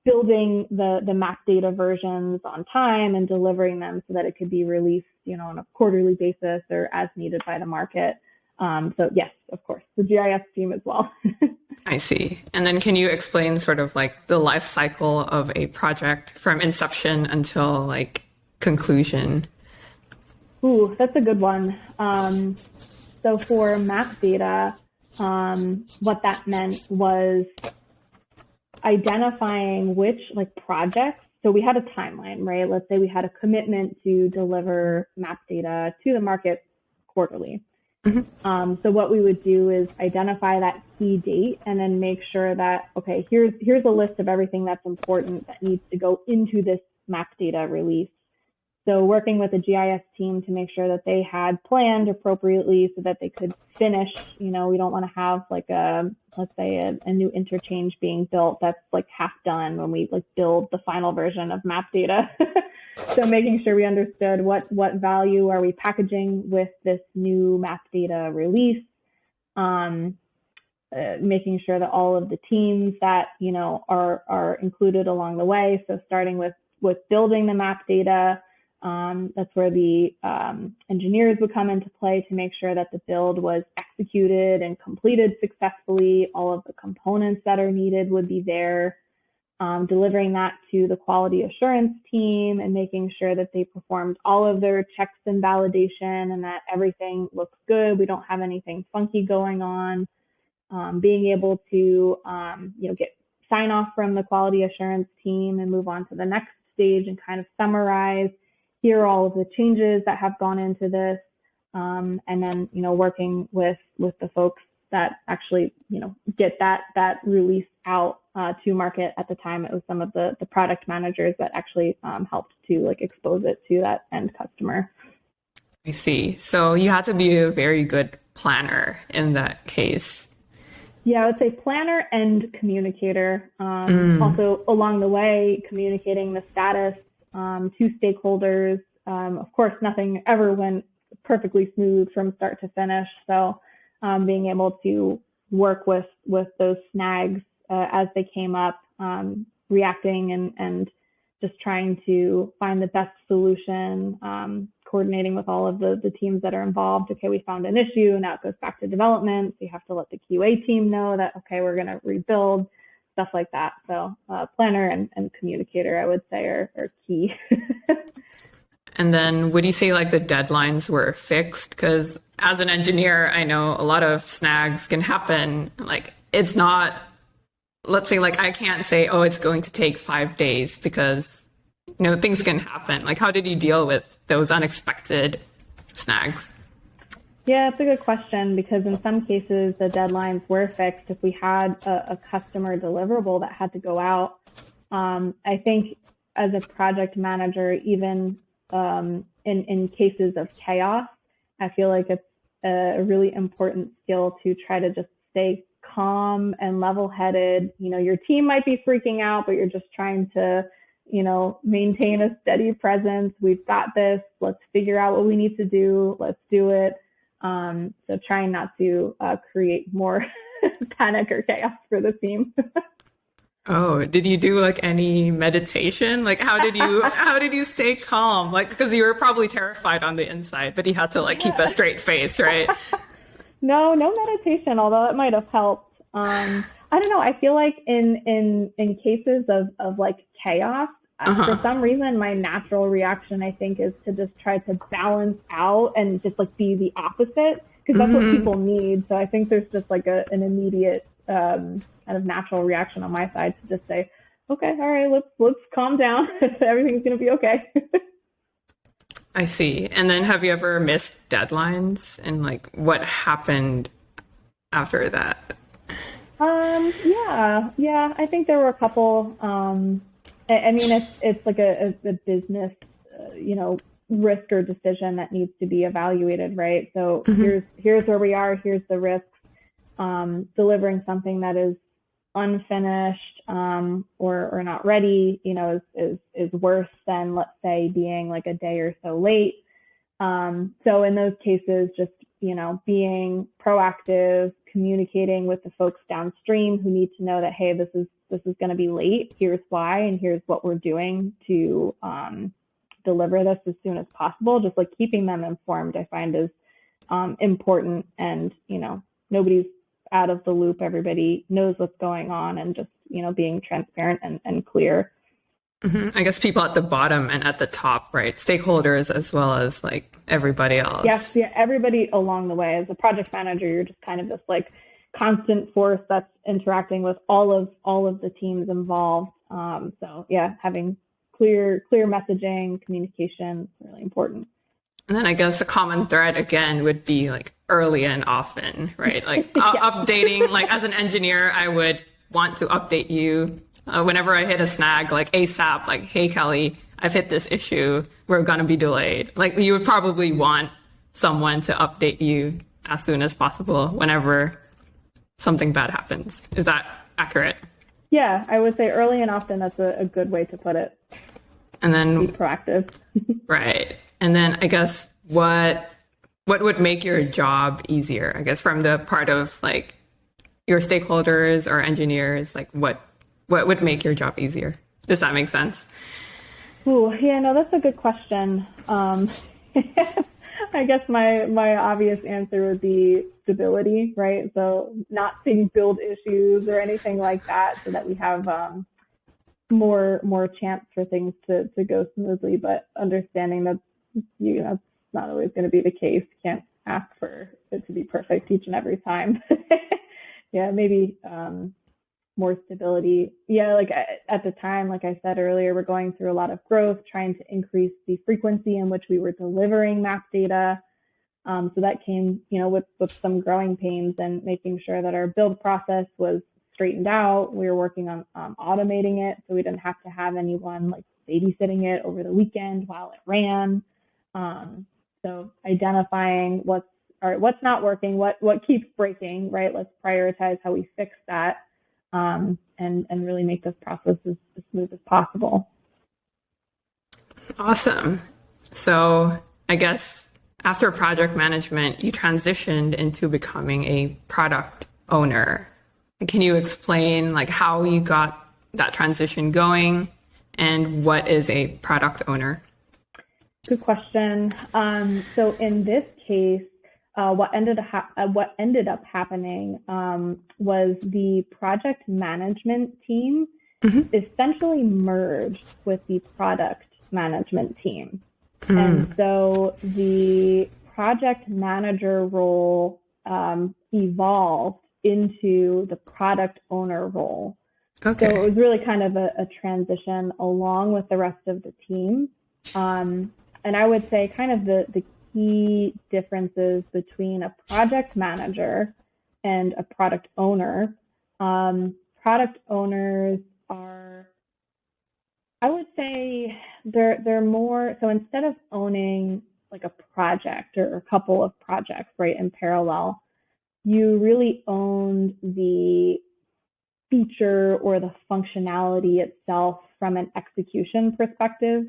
building the map data versions on time and delivering them so that it could be released, on a quarterly basis or as needed by the market. So yes, of course, the GIS team as well. I see. And then can you explain sort of like the life cycle of a project from inception until like conclusion? Ooh, that's a good one. So for map data, what that meant was identifying which like projects. So we had a timeline, right? Let's say we had a commitment to deliver map data to the market quarterly. So what we would do is identify that key date and then make sure that, okay, here's a list of everything that's important that needs to go into this map data release. So working with the GIS team to make sure that they had planned appropriately so that they could finish, we don't want to have like let's say a new interchange being built that's like half done when we like build the final version of map data. So making sure we understood what value are we packaging with this new map data release, making sure that all of the teams that, are included along the way. So starting with building the map data, that's where the engineers would come into play to make sure that the build was executed and completed successfully. All of the components that are needed would be there, delivering that to the quality assurance team and making sure that they performed all of their checks and validation and that everything looks good. We don't have anything funky going on. Being able to, get sign off from the quality assurance team and move on to the next stage and kind of summarize, here are all of the changes that have gone into this, and then, working with the folks that actually, get that release out to market. At the time, it was some of the product managers that actually helped to like expose it to that end customer. I see. So you had to be a very good planner in that case. Yeah, I would say planner and communicator. Also, along the way, communicating the status to stakeholders. Of course, nothing ever went perfectly smooth from start to finish. So, being able to work with those snags as they came up, reacting and just trying to find the best solution, coordinating with all of the teams that are involved. Okay, we found an issue. Now it goes back to development. So you have to let the QA team know that, okay, we're going to rebuild, stuff like that. So planner and communicator, I would say, are key. And then would you say like the deadlines were fixed? Because as an engineer, I know a lot of snags can happen. Like it's not, let's say like I can't say, oh, it's going to take 5 days because, things can happen. Like how did you deal with those unexpected snags? Yeah, it's a good question because in some cases the deadlines were fixed. If we had a customer deliverable that had to go out, I think as a project manager, even in cases of chaos, I feel like it's a really important skill to try to just stay calm and level-headed. Your team might be freaking out, but you're just trying to, maintain a steady presence. We've got this. Let's figure out what we need to do. Let's do it. So trying not to create more panic or chaos for the team. Oh, did you do like any meditation? Like how did you stay calm? Like because you were probably terrified on the inside, but you had to like keep a straight face, right? No meditation, although it might have helped. I don't know. I feel like in cases of like chaos, for some reason, my natural reaction, I think, is to just try to balance out and just like be the opposite because that's what people need. So I think there's just like an immediate kind of natural reaction on my side to just say, okay, all right, let's calm down. Everything's going to be okay. I see. And then have you ever missed deadlines and like what happened after that? Yeah. I think there were a couple. I mean, it's like a business, risk or decision that needs to be evaluated, right? So here's where we are. Here's the risks. Delivering something that is unfinished or not ready, is worse than, let's say, being like a day or so late. So in those cases, just being proactive, communicating with the folks downstream who need to know that, hey, this is going to be late. Here's why, and here's what we're doing to deliver this as soon as possible. Just like keeping them informed, I find is important, and nobody's out of the loop. Everybody knows what's going on, and just being transparent and clear. I guess people at the bottom and at the top, right? Stakeholders as well as like everybody else. Yes, yeah, everybody along the way. As a project manager, you're just kind of this like constant force that's interacting with all of the teams involved. So yeah, having clear messaging, communication is really important. And then I guess a common thread again would be like early and often, right? Like updating, like as an engineer, I would want to update you whenever I hit a snag, like ASAP, like, hey, Kelly, I've hit this issue. We're going to be delayed. Like you would probably want someone to update you as soon as possible whenever something bad happens. Is that accurate? Yeah, I would say early and often. That's a good way to put it. And then be proactive. Right. And then I guess what would make your job easier? I guess from the part of like your stakeholders or engineers, like what would make your job easier? Does that make sense? Ooh, yeah, no, that's a good question. I guess my obvious answer would be stability, right? So not seeing build issues or anything like that, so that we have more chance for things to go smoothly, but understanding that it's not always going to be the case. Can't ask for it to be perfect each and every time. Yeah, maybe more stability. Yeah, like at the time, like I said earlier, we're going through a lot of growth, trying to increase the frequency in which we were delivering map data. So that came, with some growing pains, and making sure that our build process was straightened out. We were working on automating it, so we didn't have to have anyone like babysitting it over the weekend while it ran. So identifying what's all right, what's not working, what keeps breaking, right? Let's prioritize how we fix that, and really make this process as smooth as possible. Awesome. So I guess after project management, you transitioned into becoming a product owner. Can you explain like how you got that transition going and what is a product owner? Good question. So in this case, what ended up happening was the project management team essentially merged with the product management team. And so the project manager role evolved into the product owner role. Okay. So it was really kind of a transition along with the rest of the team. And I would say kind of the key differences between a project manager and a product owner. Product owners are, I would say they're more, so instead of owning like a project or a couple of projects, right, in parallel, you really own the feature or the functionality itself from an execution perspective.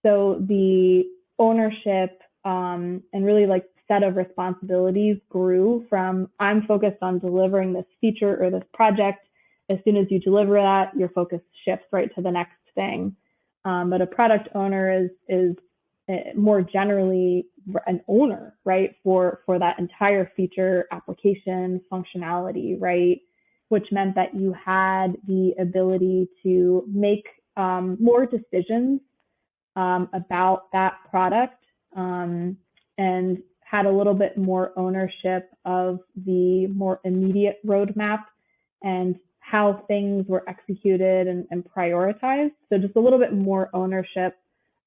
So the ownership and really like set of responsibilities grew from I'm focused on delivering this feature or this project. As soon as you deliver that, your focus shifts right to the next thing. But a product owner is more generally an owner, right, for that entire feature, application, functionality, right, which meant that you had the ability to make more decisions about that product and had a little bit more ownership of the more immediate roadmap and how things were executed and prioritized. So just a little bit more ownership.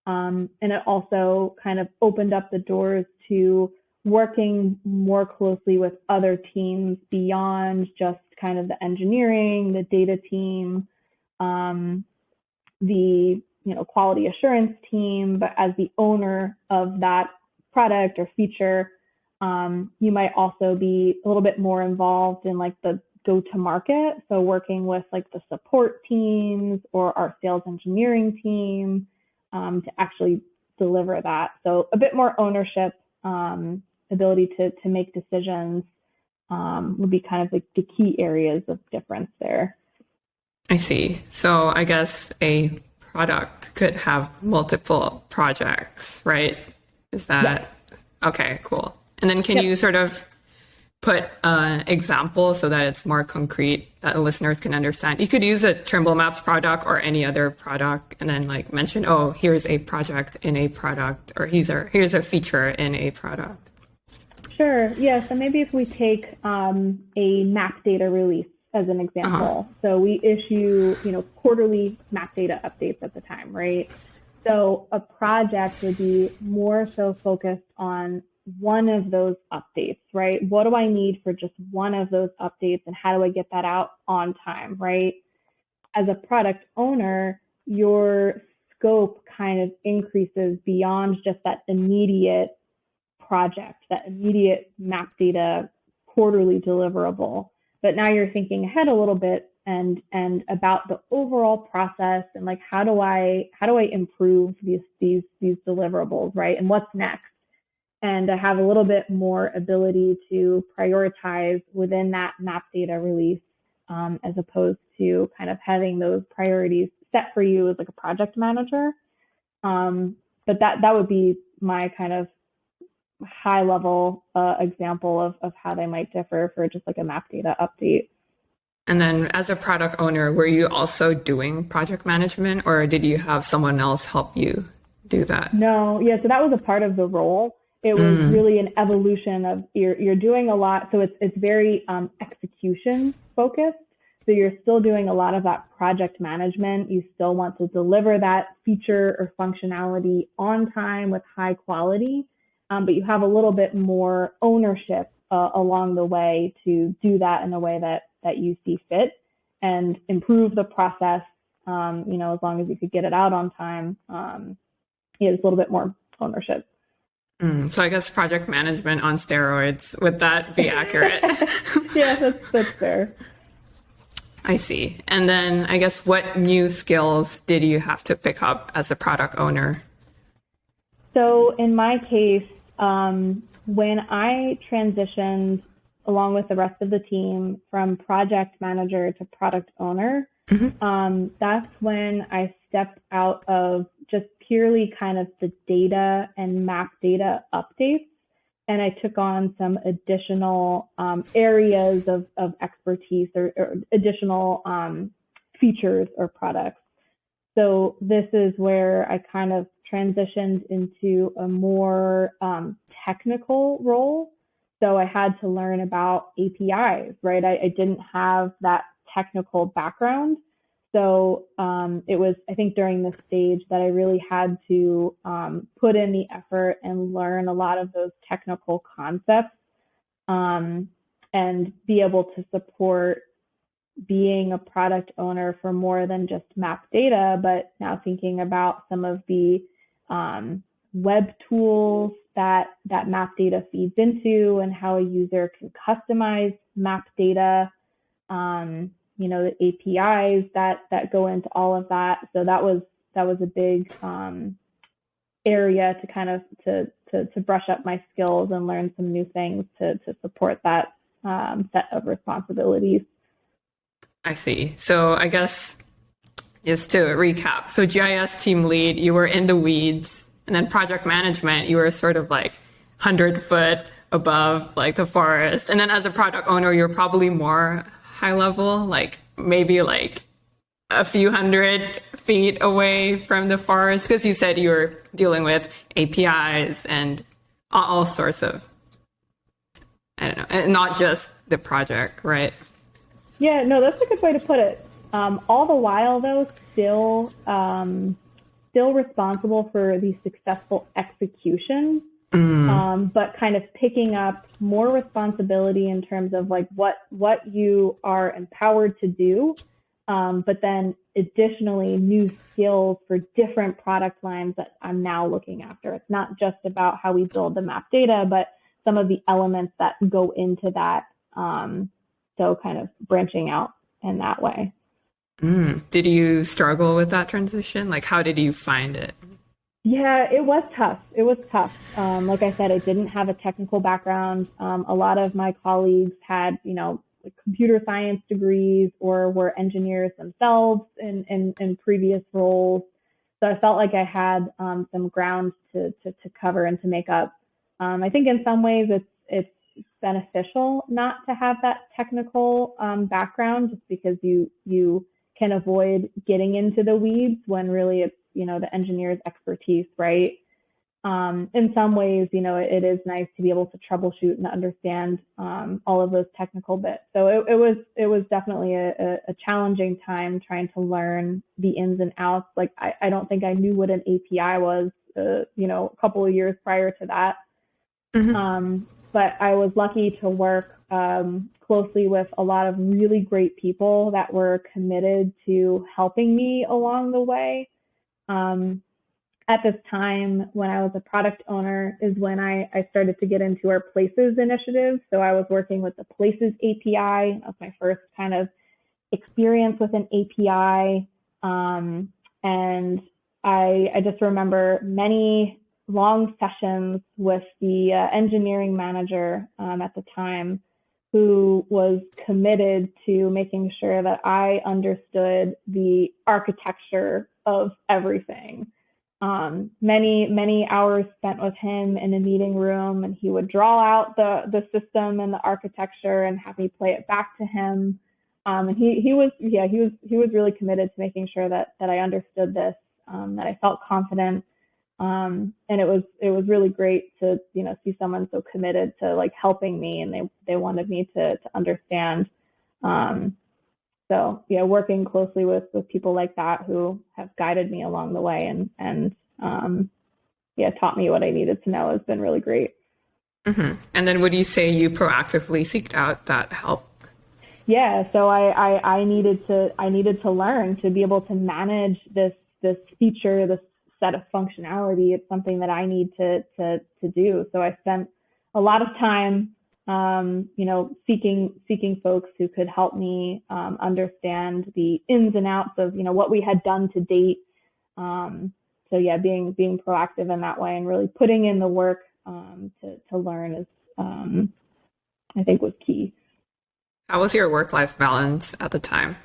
And it also kind of opened up the doors to working more closely with other teams beyond just kind of the engineering, the data team, the quality assurance team, but as the owner of that product or feature, you might also be a little bit more involved in like the go-to-market. So working with like the support teams or our sales engineering team to actually deliver that. So a bit more ownership, ability to make decisions would be kind of like the key areas of difference there. I see. So I guess a product could have multiple projects, right? Is that okay? Cool. And then can you sort of put an example so that it's more concrete that the listeners can understand? You could use a Trimble Maps product or any other product and then like mention, oh, here's a project in a product, or here's a feature in a product. Sure. Yeah. So maybe if we take a map data release as an example. So we issue, quarterly map data updates at the time, right? So a project would be more so focused on one of those updates, right? What do I need for just one of those updates and how do I get that out on time, right? As a product owner, your scope kind of increases beyond just that immediate project, that immediate map data quarterly deliverable. But now you're thinking ahead a little bit and about the overall process and like how do I improve these deliverables, right? And what's next? And to have a little bit more ability to prioritize within that map data release, as opposed to kind of having those priorities set for you as like a project manager. But that would be my kind of high level example of how they might differ for just like a map data update. And then as a product owner, were you also doing project management or did you have someone else help you do that? No, yeah, so that was a part of the role. It was really an evolution of you're doing a lot. So it's very execution focused. So you're still doing a lot of that project management. You still want to deliver that feature or functionality on time with high quality. But you have a little bit more ownership along the way to do that in a way that you see fit and improve the process, as long as you could get it out on time. It's a little bit more ownership. So I guess project management on steroids, would that be accurate? Yeah, that's fair. I see. And then I guess what new skills did you have to pick up as a product owner? So in my case, when I transitioned along with the rest of the team from project manager to product owner, that's when I stepped out of just purely kind of the data and map data updates. And I took on some additional areas of expertise or additional features or products. So this is where I kind of transitioned into a more technical role. So I had to learn about APIs, right? I didn't have that technical background. So it was, I think, during this stage that I really had to put in the effort and learn a lot of those technical concepts and be able to support being a product owner for more than just map data, but now thinking about some of the web tools that map data feeds into and how a user can customize map data, the APIs that go into all of that. So that was a big area to kind of to brush up my skills and learn some new things to support that set of responsibilities. I see. So I guess just to recap, so GIS team lead, you were in the weeds, and then project management, you were sort of like 100 foot above like the forest. And then as a product owner, you're probably more high level, like maybe like a few 100 feet away from the forest, because you said you were dealing with APIs and all sorts of, I don't know, and not just the project, right? Yeah, no, that's a good way to put it. All the while, though, still responsible for the successful execution, but kind of picking up more responsibility in terms of like what you are empowered to do, but then additionally new skills for different product lines that I'm now looking after. It's not just about how we build the map data, but some of the elements that go into that. So kind of branching out in that way. Did you struggle with that transition? Like, how did you find it? Yeah, it was tough. Like I said, I didn't have a technical background. A lot of my colleagues had, like computer science degrees or were engineers themselves in previous roles. So I felt like I had some ground to cover and to make up. I think in some ways it's beneficial not to have that technical background, just because you can avoid getting into the weeds when really it's the engineer's expertise, right? In some ways, it is nice to be able to troubleshoot and understand all of those technical bits. So it was definitely a challenging time trying to learn the ins and outs. Like I don't think I knew what an API was, a couple of years prior to that. But I was lucky to work closely with a lot of really great people that were committed to helping me along the way. At this time, when I was a product owner, is when I started to get into our Places initiative. So I was working with the Places API. That was my first kind of experience with an API. And I just remember many long sessions with the engineering manager at the time, who was committed to making sure that I understood the architecture of everything. Many hours spent with him in a meeting room, and he would draw out the system and the architecture and have me play it back to him. And he was really committed to making sure that I understood this, that I felt confident. And it was really great to see someone so committed to like helping me, and they wanted me to understand. So yeah, working closely with people like that who have guided me along the way and taught me what I needed to know has been really great. And then would you say you proactively seeked out that help? Yeah, so I needed to learn to be able to manage this feature, this set of functionality. It's something that I need to do. So I spent a lot of time, seeking folks who could help me understand the ins and outs of, what we had done to date. So yeah, being proactive in that way and really putting in the work to learn is, I think, was key. How was your work-life balance at the time?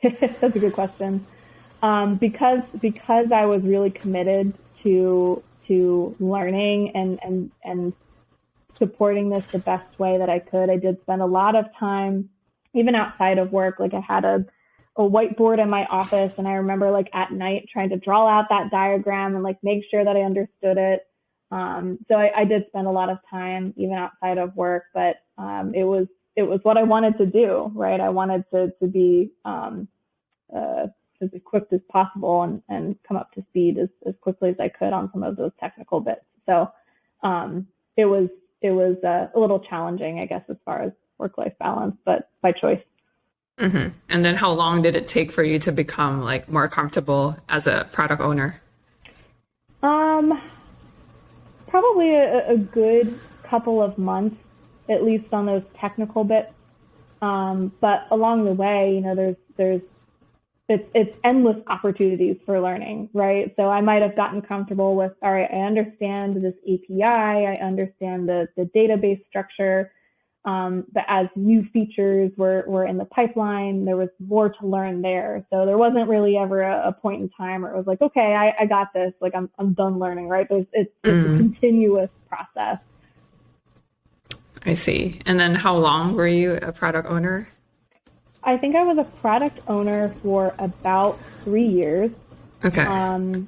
That's a good question. Because I was really committed to learning and supporting this the best way that I could. I did spend a lot of time, even outside of work. Like I had a whiteboard in my office, and I remember like at night trying to draw out that diagram and like make sure that I understood it. So I did spend a lot of time even outside of work, but it was what I wanted to do, right? I wanted to be as equipped as possible and come up to speed as quickly as I could on some of those technical bits. So it was a little challenging, I guess, as far as work-life balance, but by choice. Mm-hmm. And then how long did it take for you to become like more comfortable as a product owner? Probably a good couple of months, at least on those technical bits. But along the way, it's endless opportunities for learning, right? So I might have gotten comfortable with, all right, I understand this API, I understand the database structure, but as new features were in the pipeline, there was more to learn there. So there wasn't really ever a point in time where it was like, okay, I got this, like I'm done learning, right? It's a continuous process. I see. And then how long were you a product owner? I think I was a product owner for about 3 years. Okay. And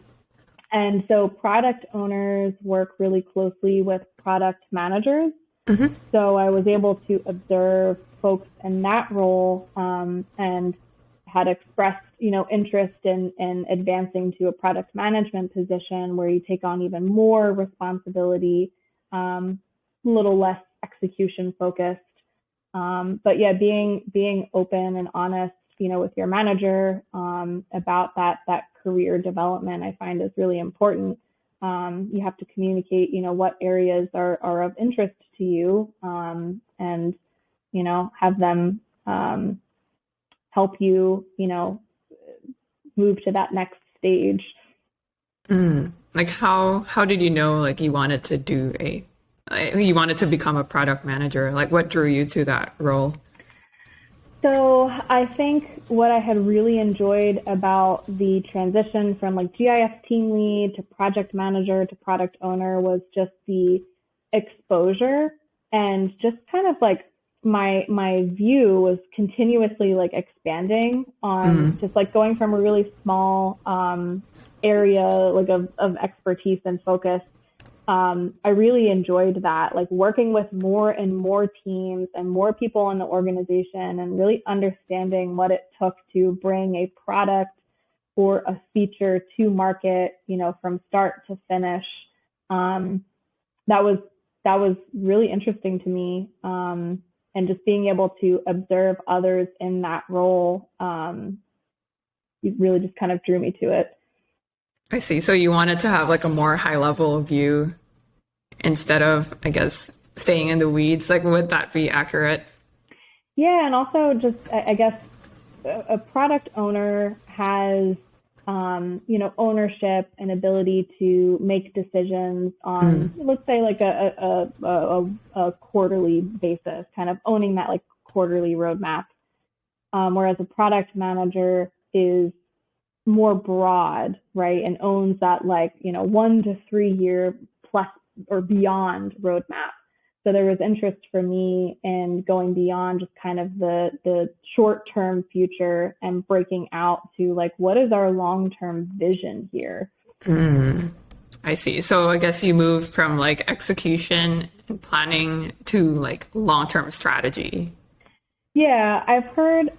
so product owners work really closely with product managers. Mm-hmm. So I was able to observe folks in that role and had expressed, interest in advancing to a product management position where you take on even more responsibility, a little less execution focused. But yeah, being open and honest, with your manager about that career development, I find is really important. You have to communicate, what areas are of interest to you, and have them help you, move to that next stage. Like how did you know like you wanted to become a product manager? Like what drew you to that role? So I think what I had really enjoyed about the transition from like GIS team lead to project manager to product owner was just the exposure and just kind of like my view was continuously like expanding on just like going from a really small area like of expertise and focus. I really enjoyed that, like working with more and more teams and more people in the organization and really understanding what it took to bring a product or a feature to market, from start to finish. That was really interesting to me. And just being able to observe others in that role, really just kind of drew me to it. I see. So you wanted to have like a more high level view instead of, I guess, staying in the weeds. Like, would that be accurate? Yeah. And also just, I guess, a product owner has, ownership and ability to make decisions on, let's say, like a quarterly basis, kind of owning that like quarterly roadmap. Whereas a product manager is more broad, right, and owns that like 1 to 3 year plus or beyond roadmap. So there was interest for me in going beyond just kind of the short-term future and breaking out to like, what is our long-term vision here? I see. So I guess you moved from like execution and planning to like long-term strategy. Yeah, I've heard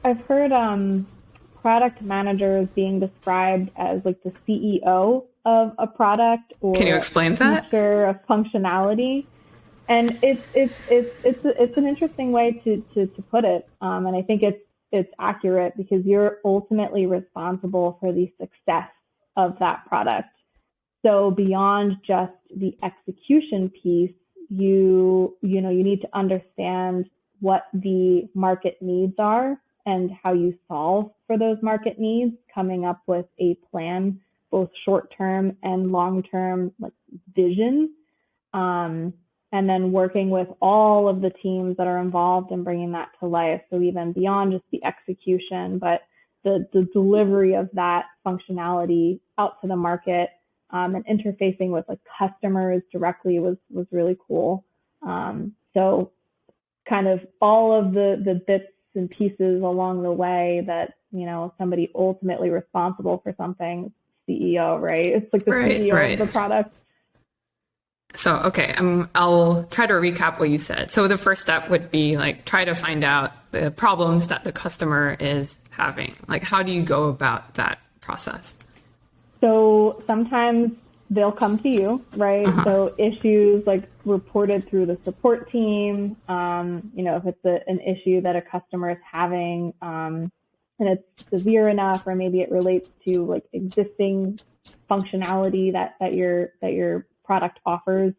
product managers being described as like the CEO of a product or can you explain that? Feature of functionality. And it's an interesting way to put it, and I think it's accurate because you're ultimately responsible for the success of that product. So beyond just the execution piece, you need to understand what the market needs are and how you solve for those market needs, coming up with a plan, both short-term and long-term like vision, and then working with all of the teams that are involved in bringing that to life. So even beyond just the execution, but the delivery of that functionality out to the market, and interfacing with like customers directly was really cool. So kind of all of the bits and pieces along the way that, somebody ultimately responsible for something, CEO, right? It's like the CEO of the product. So, okay, I'll try to recap what you said. So the first step would be like, try to find out the problems that the customer is having. Like, how do you go about that process? So sometimes they'll come to you, right? So issues like reported through the support team, if it's an issue that a customer is having, and it's severe enough, or maybe it relates to like existing functionality that your product offers.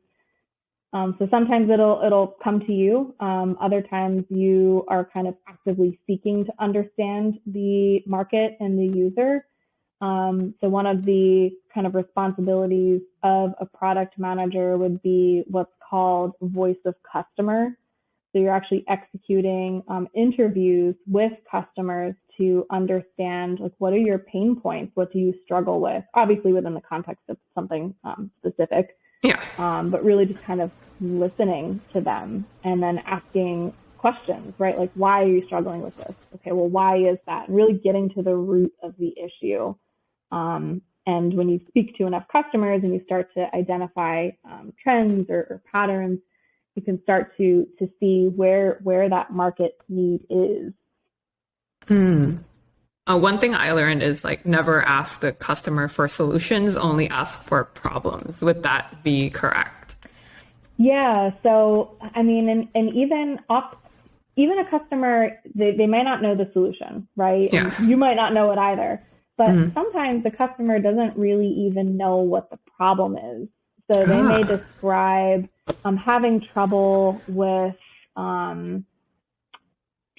So sometimes it'll come to you. Other times you are kind of actively seeking to understand the market and the user. So one of the kind of responsibilities of a product manager would be what's called voice of customer. So you're actually executing interviews with customers to understand like, what are your pain points? What do you struggle with? Obviously within the context of something specific. Yeah. But really just kind of listening to them and then asking questions, right? Like, why are you struggling with this? Okay, well, why is that? And really getting to the root of the issue. And when you speak to enough customers and you start to identify trends or patterns, you can start to see where that market need is. One thing I learned is like never ask the customer for solutions, only ask for problems. Would that be correct? Yeah. So, I mean, and even a customer, they may not know the solution, right? Yeah. And you might not know it either. But sometimes the customer doesn't really even know what the problem is. So they may describe having trouble with, trying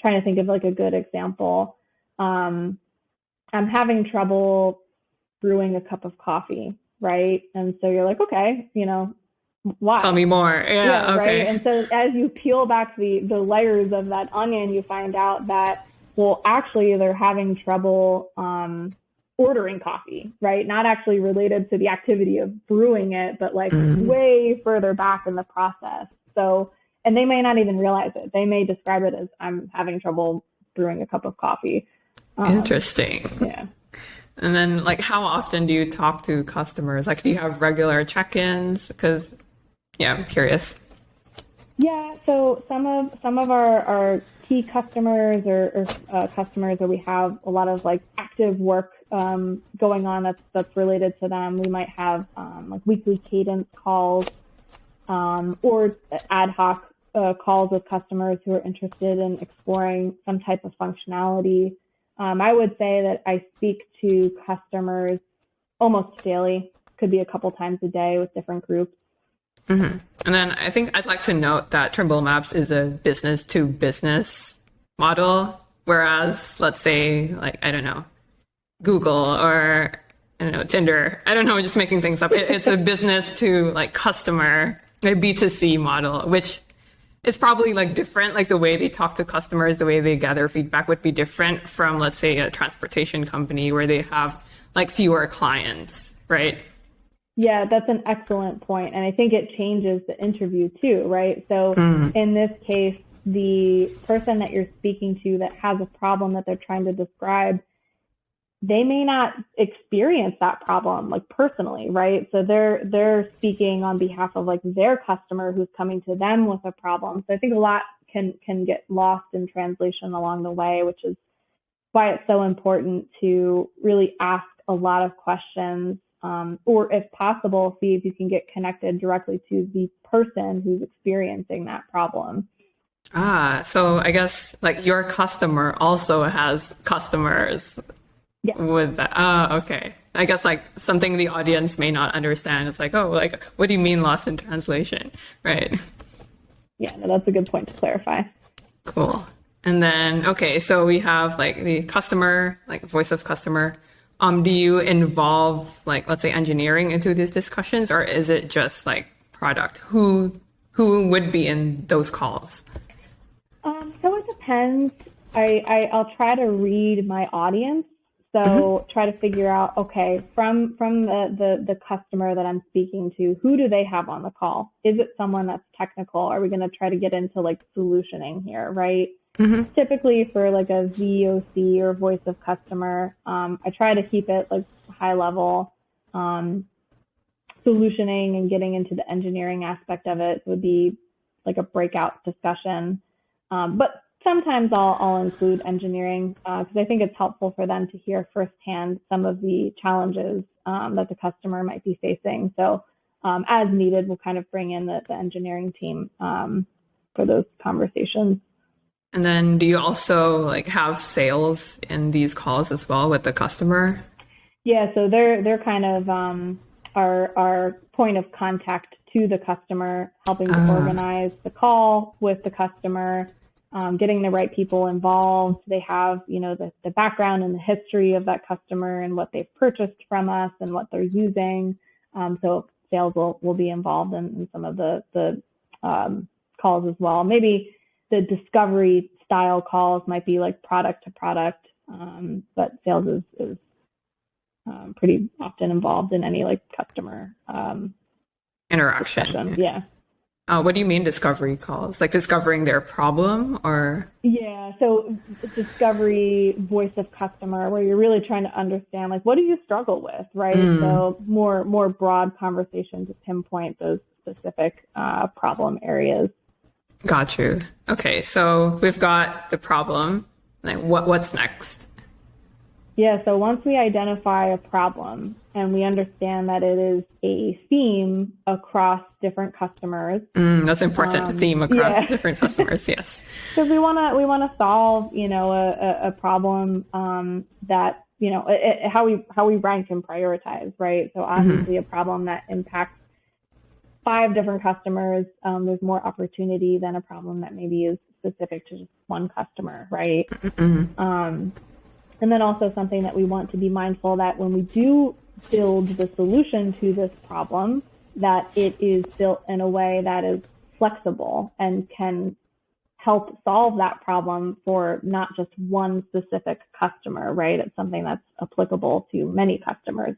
to think of like a good example. I'm having trouble brewing a cup of coffee, right? And so you're like, okay, why? Tell me more. Yeah, okay. Right. And so as you peel back the layers of that onion, you find out that, well, actually they're having trouble ordering coffee, right? Not actually related to the activity of brewing it, but like way further back in the process. So, and they may not even realize it. They may describe it as, I'm having trouble brewing a cup of coffee. Interesting. Yeah. And then like, how often do you talk to customers? Like, do you have regular check-ins? Because, yeah, I'm curious. Yeah. So some of our key customers or customers where we have a lot of like active work going on that's related to them, we might have like weekly cadence calls or ad hoc calls with customers who are interested in exploring some type of functionality. I would say that I speak to customers almost daily, could be a couple times a day with different groups. And then I think I'd like to note that Trimble Maps is a business to business model, whereas let's say like, I don't know, Google or I don't know, Tinder, I don't know, just making things up. It's a business to like customer, a B2C model, which is probably like different. Like the way they talk to customers, the way they gather feedback would be different from, let's say, a transportation company where they have like fewer clients, right? Yeah, that's an excellent point. And I think it changes the interview too, right? So in this case, the person that you're speaking to that has a problem that they're trying to describe, they may not experience that problem like personally, right? So they're speaking on behalf of like their customer who's coming to them with a problem. So I think a lot can get lost in translation along the way, which is why it's so important to really ask a lot of questions, or if possible, see if you can get connected directly to the person who's experiencing that problem. So I guess like your customer also has customers. Yeah. with that? Oh, okay. I guess like something the audience may not understand. It's like, oh, like, what do you mean lost in translation? Right. Yeah, no, that's a good point to clarify. Cool. And then, okay, so we have like the customer, like voice of customer. Do you involve like, let's say engineering into these discussions, or is it just like product? Who would be in those calls? So it depends. I'll try to read my audience. So try to figure out, okay, from the customer that I'm speaking to, who do they have on the call? Is it someone that's technical? Are we going to try to get into like solutioning here, right? Typically for like a VOC or voice of customer, I try to keep it like high level. Solutioning and getting into the engineering aspect of it would be like a breakout discussion. But sometimes I'll include engineering because I think it's helpful for them to hear firsthand some of the challenges that the customer might be facing. So as needed, we'll kind of bring in the engineering team for those conversations. And then do you also like have sales in these calls as well with the customer? Yeah, so they're kind of our point of contact to the customer, helping to organize the call with the customer, getting the right people involved. They have, the background and the history of that customer and what they've purchased from us and what they're using. So sales will be involved in some of the calls as well. Maybe the discovery style calls might be like product to product, but sales is pretty often involved in any like customer interaction. Discussion. Yeah. What do you mean discovery calls? Like discovering their problem or? Yeah. So discovery, voice of customer, where you're really trying to understand, like, what do you struggle with, right? So more broad conversation to pinpoint those specific problem areas. Got you. Okay. So we've got the problem. Like what's next? Yeah, so once we identify a problem and we understand that it is a theme across different customers. That's important. A theme across different customers, yes. Because we wanna solve, a problem that, how we rank and prioritize, right? So obviously a problem that impacts 5 different customers, there's more opportunity than a problem that maybe is specific to just one customer, right? And then also something that we want to be mindful that when we do build the solution to this problem, that it is built in a way that is flexible and can help solve that problem for not just one specific customer, right? It's something that's applicable to many customers.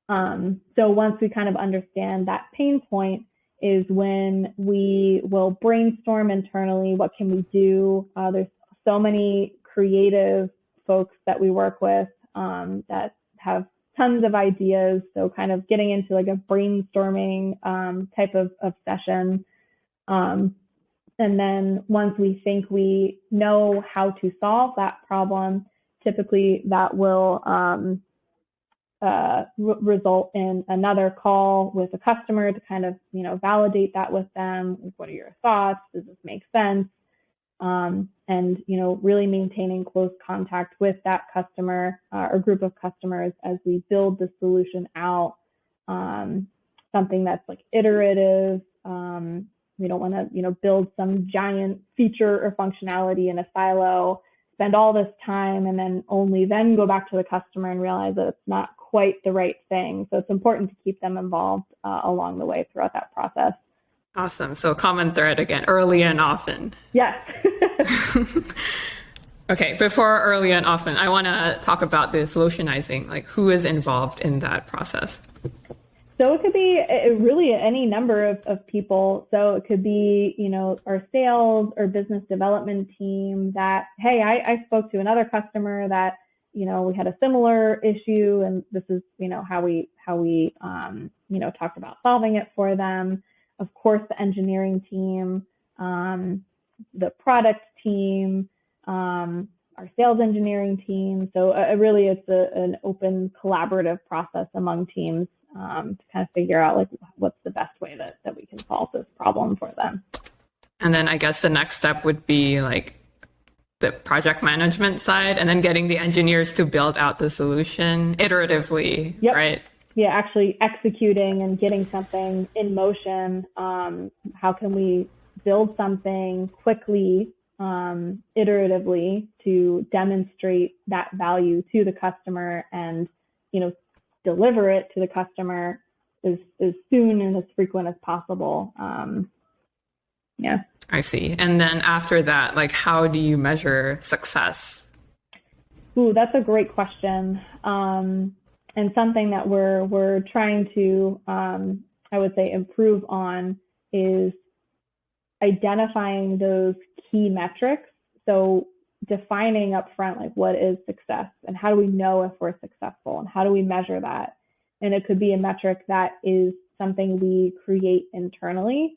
So once we kind of understand that pain point is when we will brainstorm internally, what can we do? There's so many creative folks that we work with that have tons of ideas. So kind of getting into like a brainstorming type of session. And then once we think we know how to solve that problem, typically that will result in another call with a customer to kind of, validate that with them. What are your thoughts? Does this make sense? And, really maintaining close contact with that customer or group of customers as we build the solution out, something that's like iterative. We don't want to, build some giant feature or functionality in a silo, spend all this time, and then go back to the customer and realize that it's not quite the right thing. So it's important to keep them involved along the way throughout that process. Awesome. So common thread again, early and often. Yes. Okay, before early and often, I want to talk about the solutionizing, like who is involved in that process? So it could be really any number of people. So it could be, our sales or business development team that, hey, I spoke to another customer that, we had a similar issue and this is, how we talked about solving it for them. Of course, the engineering team, the product team, our sales engineering team. So really it's an open collaborative process among teams to kind of figure out like what's the best way that we can solve this problem for them. And then I guess the next step would be like the project management side, and then getting the engineers to build out the solution iteratively, Yep. right? Yeah, actually executing and getting something in motion. How can we build something quickly, iteratively, to demonstrate that value to the customer and, deliver it to the customer as soon and as frequent as possible. Yeah. I see. And then after that, like, how do you measure success? Ooh, that's a great question. And something that we're trying to, I would say, improve on is identifying those key metrics. So defining upfront, like, what is success and how do we know if we're successful and how do we measure that? And it could be a metric that is something we create internally,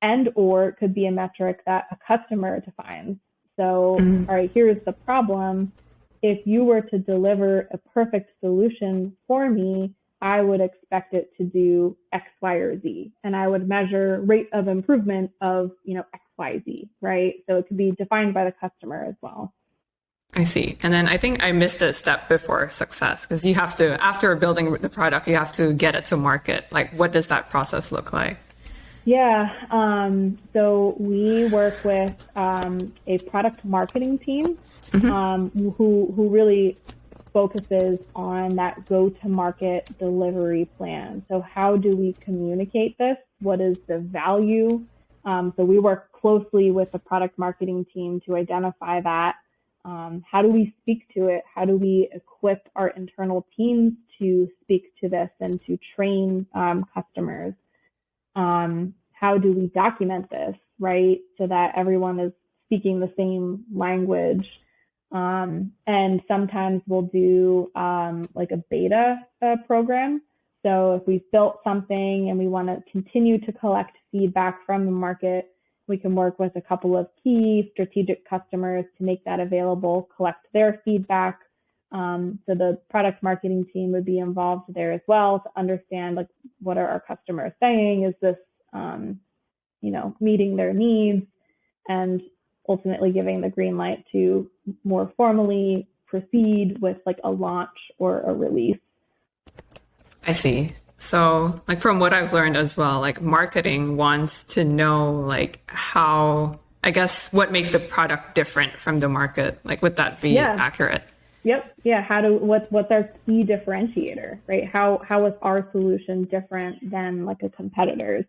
and or it could be a metric that a customer defines. So, all right, here's the problem. If you were to deliver a perfect solution for me, I would expect it to do X, Y, or Z. And I would measure rate of improvement of, X, Y, Z, right? So it could be defined by the customer as well. I see. And then I think I missed a step before success, because you have to, after building the product, you have to get it to market. Like, what does that process look like? Yeah. So we work with a product marketing team who really focuses on that go-to-market delivery plan. So how do we communicate this? What is the value? So we work closely with the product marketing team to identify that. How do we speak to it? How do we equip our internal teams to speak to this and to train customers? How do we document this, right? So that everyone is speaking the same language. And sometimes we'll do like a beta program. So if we've built something and we want to continue to collect feedback from the market, we can work with a couple of key strategic customers to make that available, collect their feedback. So the product marketing team would be involved there as well to understand, like, what are our customers saying? Is this, meeting their needs, and ultimately giving the green light to more formally proceed with like a launch or a release. I see. So, like, from what I've learned as well, like, marketing wants to know, like, how, I guess, what makes the product different from the market. Like, would that be accurate? Yep. Yeah. What's our key differentiator, right? How is our solution different than like a competitor's?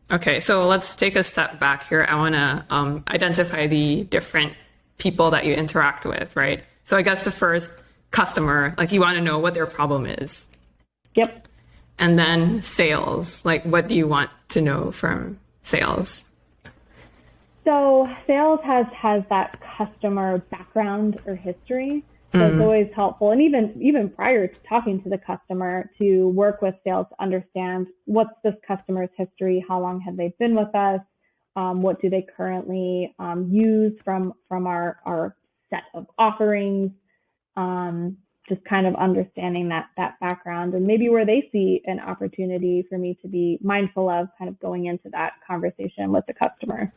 Okay. So let's take a step back here. I want to identify the different people that you interact with, right? So I guess the first customer, like, you want to know what their problem is. Yep. And then sales, like, what do you want to know from sales? So sales has that customer background or history. So it's always helpful. And even prior to talking to the customer, to work with sales to understand what's this customer's history, how long have they been with us, what do they currently use from our set of offerings, just kind of understanding that background and maybe where they see an opportunity for me to be mindful of kind of going into that conversation with the customer.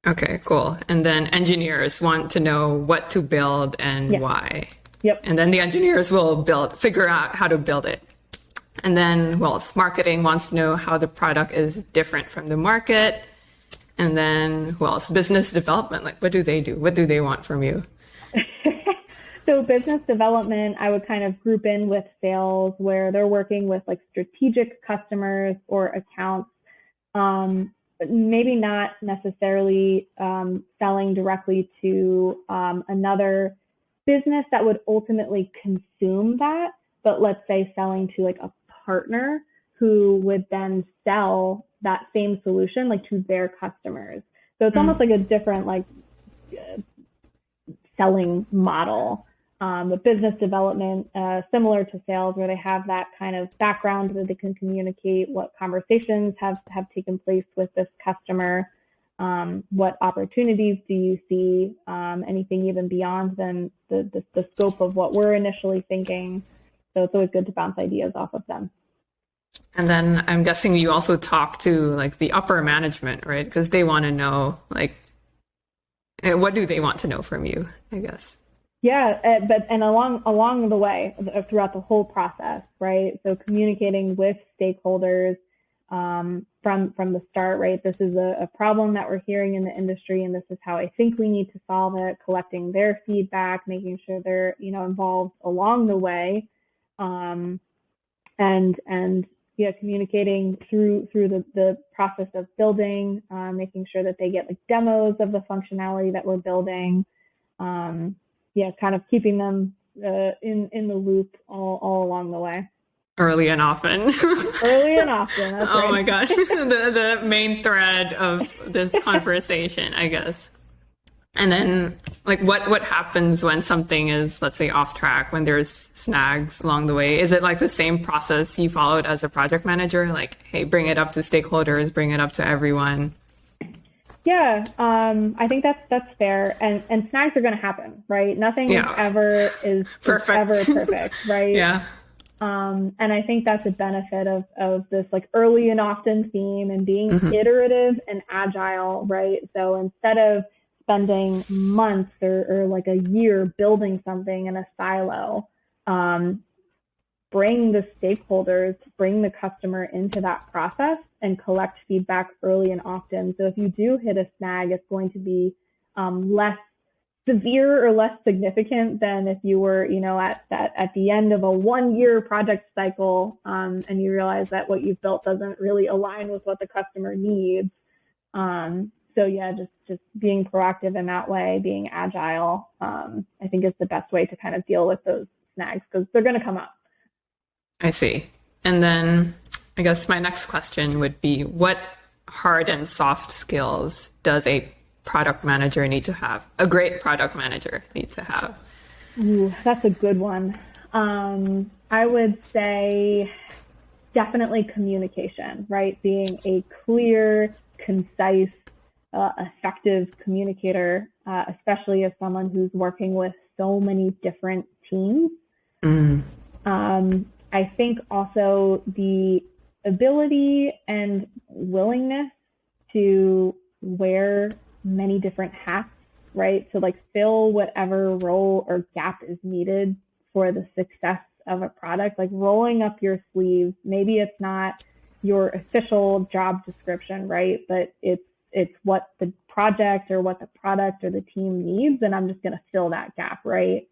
Okay, cool. And then engineers want to know what to build and why. Yep. And then the engineers will figure out how to build it. And then, marketing wants to know how the product is different from the market. And then, who else? Business development, like, what do they do? What do they want from you? So business development, I would kind of group in with sales, where they're working with like strategic customers or accounts, maybe not necessarily selling directly to another business that would ultimately consume that, but let's say selling to like a partner who would then sell that same solution like to their customers. So it's almost like a different like selling model. But business development, similar to sales, where they have that kind of background where they can communicate what conversations have taken place with this customer, what opportunities do you see, anything even beyond than the scope of what we're initially thinking. So it's always good to bounce ideas off of them. And then I'm guessing you also talk to like the upper management, right? Because they want to know, like, What do they want to know from you, I guess? Yeah, but along the way, throughout the whole process, right? So communicating with stakeholders from the start, right? This is a problem that we're hearing in the industry, and this is how I think we need to solve it. Collecting their feedback, making sure they're involved along the way, and yeah, communicating through the process of building, making sure that they get like demos of the functionality that we're building. Yeah, kind of keeping them in the loop all along the way. Early and often. Early and often. That's Oh right. my gosh, the main thread of this conversation, I guess. And then, like, what happens when something is, let's say, off track, when there's snags along the way? Is it like the same process you followed as a project manager? Like, hey, bring it up to stakeholders, bring it up to everyone. Yeah, I think that's fair, and snags are going to happen, right? Nothing ever is ever perfect, right? Yeah. And I think that's a benefit of this like early and often theme and being iterative and agile, right? So instead of spending months or like a year building something in a silo, bring the stakeholders, bring the customer into that process and collect feedback early and often. So if you do hit a snag, it's going to be less severe or less significant than if you were, at the end of a 1-year project cycle, and you realize that what you've built doesn't really align with what the customer needs. So yeah, just being proactive in that way, being agile, I think is the best way to kind of deal with those snags because they're going to come up. I see. And then I guess my next question would be, what hard and soft skills does a product manager need to have? A great product manager need to have? Ooh, that's a good one. I would say definitely communication, right? Being a clear, concise, effective communicator, especially as someone who's working with so many different teams. I think also the ability and willingness to wear many different hats, right? To like fill whatever role or gap is needed for the success of a product, like rolling up your sleeves. Maybe it's not your official job description, right? But it's what the project or what the product or the team needs, and I'm just going to fill that gap, right?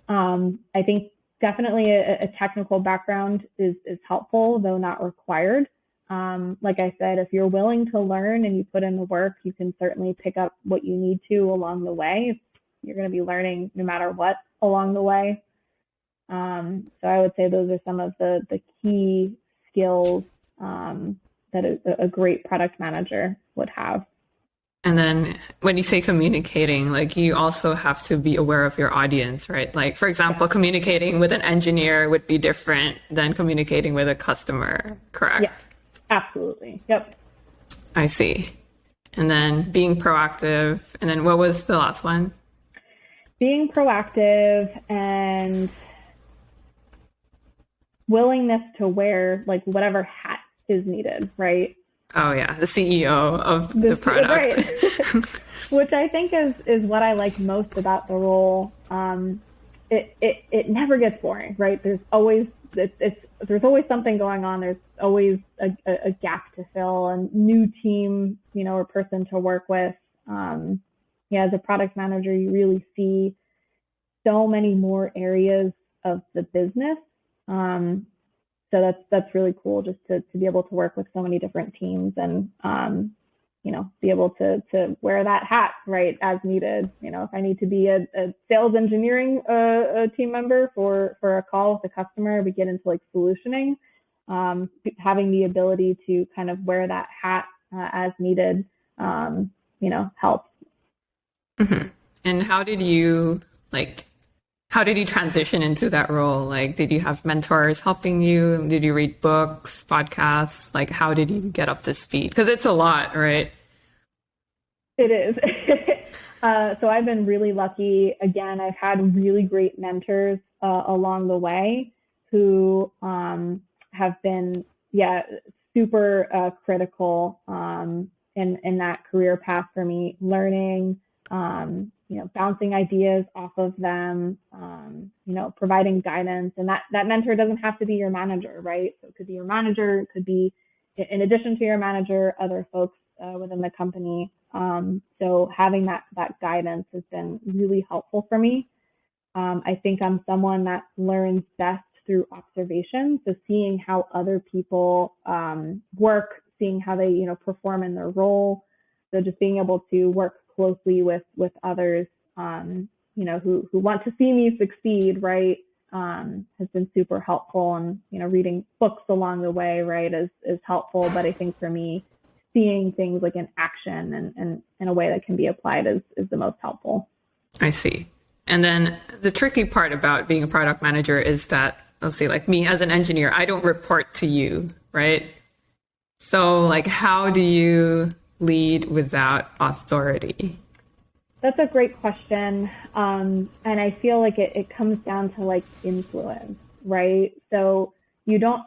I think definitely a technical background is helpful, though not required. Like I said, if you're willing to learn and you put in the work, you can certainly pick up what you need to along the way. You're going to be learning no matter what along the way. So I would say those are some of the key skills that a great product manager would have. And then when you say communicating, like you also have to be aware of your audience, right? Like, for example, communicating with an engineer would be different than communicating with a customer, correct? Yes, absolutely. Yep. I see. And then being proactive. And then what was the last one? Being proactive and willingness to wear like whatever hat is needed, right? Oh yeah, the CEO of the product. Right. Which I think is what I like most about the role. It never gets boring, right? There's always something going on. There's always a gap to fill, a new team, or person to work with. As a product manager, you really see so many more areas of the business. So that's really cool just to be able to work with so many different teams and, be able to wear that hat, right, as needed. If I need to be a sales engineering team member for a call with a customer, we get into like solutioning, having the ability to kind of wear that hat as needed, helps. Mm-hmm. And how did you transition into that role? Like, did you have mentors helping you? Did you read books, podcasts? Like, how did you get up to speed? Because it's a lot, right? It is. So I've been really lucky. Again, I've had really great mentors along the way who have been, super critical in that career path for me, learning, bouncing ideas off of them, providing guidance. And that mentor doesn't have to be your manager, right? So it could be your manager, it could be, in addition to your manager, other folks within the company. So having that guidance has been really helpful for me. I think I'm someone that learns best through observation. So seeing how other people work, seeing how they, perform in their role. So just being able to work closely with others, who want to see me succeed, right, has been super helpful. And, reading books along the way, right, is helpful. But I think for me, seeing things like in action and in a way that can be applied is the most helpful. I see. And then the tricky part about being a product manager is that, let's say, like me as an engineer, I don't report to you, right? So like, how do you lead without authority? That's a great question. And I feel like it comes down to like influence, right? So you don't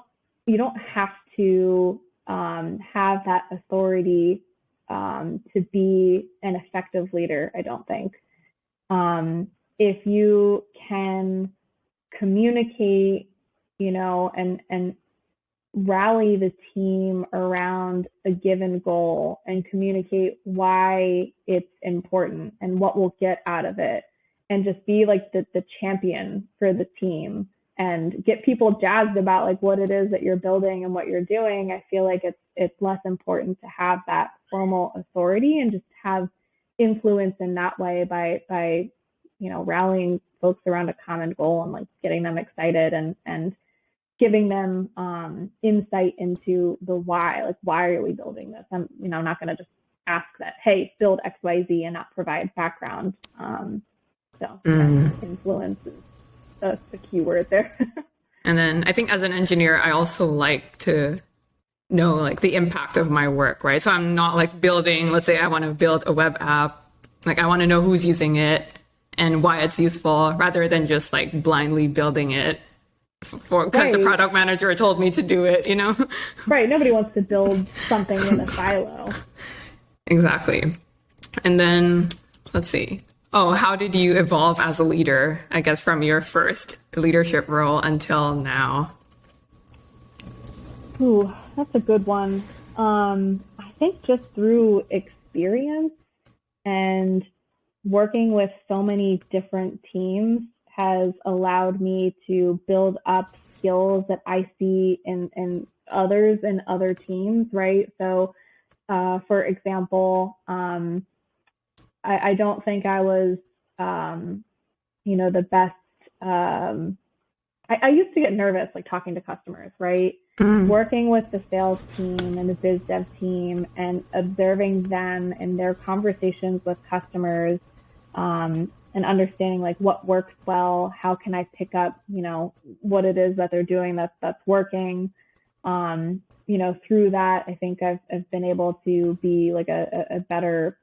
have to have that authority to be an effective leader, I don't think. If you can communicate, and rally the team around a given goal and communicate why it's important and what we'll get out of it, and just be like the champion for the team and get people jazzed about like what it is that you're building and what you're doing, I feel like it's less important to have that formal authority and just have influence in that way by rallying folks around a common goal and like getting them excited and giving them insight into the why. Like, why are we building this? I'm not going to just ask that, hey, build XYZ and not provide background. Influence is the key word there. And then I think as an engineer, I also like to know like the impact of my work, right? So I'm not like building, let's say I want to build a web app. Like I want to know who's using it and why it's useful rather than just like blindly building it because the product manager told me to do it, Right. Nobody wants to build something in a silo. Exactly. And then let's see. Oh, how did you evolve as a leader, I guess, from your first leadership role until now? Ooh, that's a good one. I think just through experience and working with so many different teams has allowed me to build up skills that I see in others and other teams, right? So, for example, I don't think I was, the best. I used to get nervous, like talking to customers, right? Working with the sales team and the biz dev team and observing them and their conversations with customers, and understanding like what works well, how can I pick up, what it is that they're doing that's working. Through that, I think I've been able to be like a better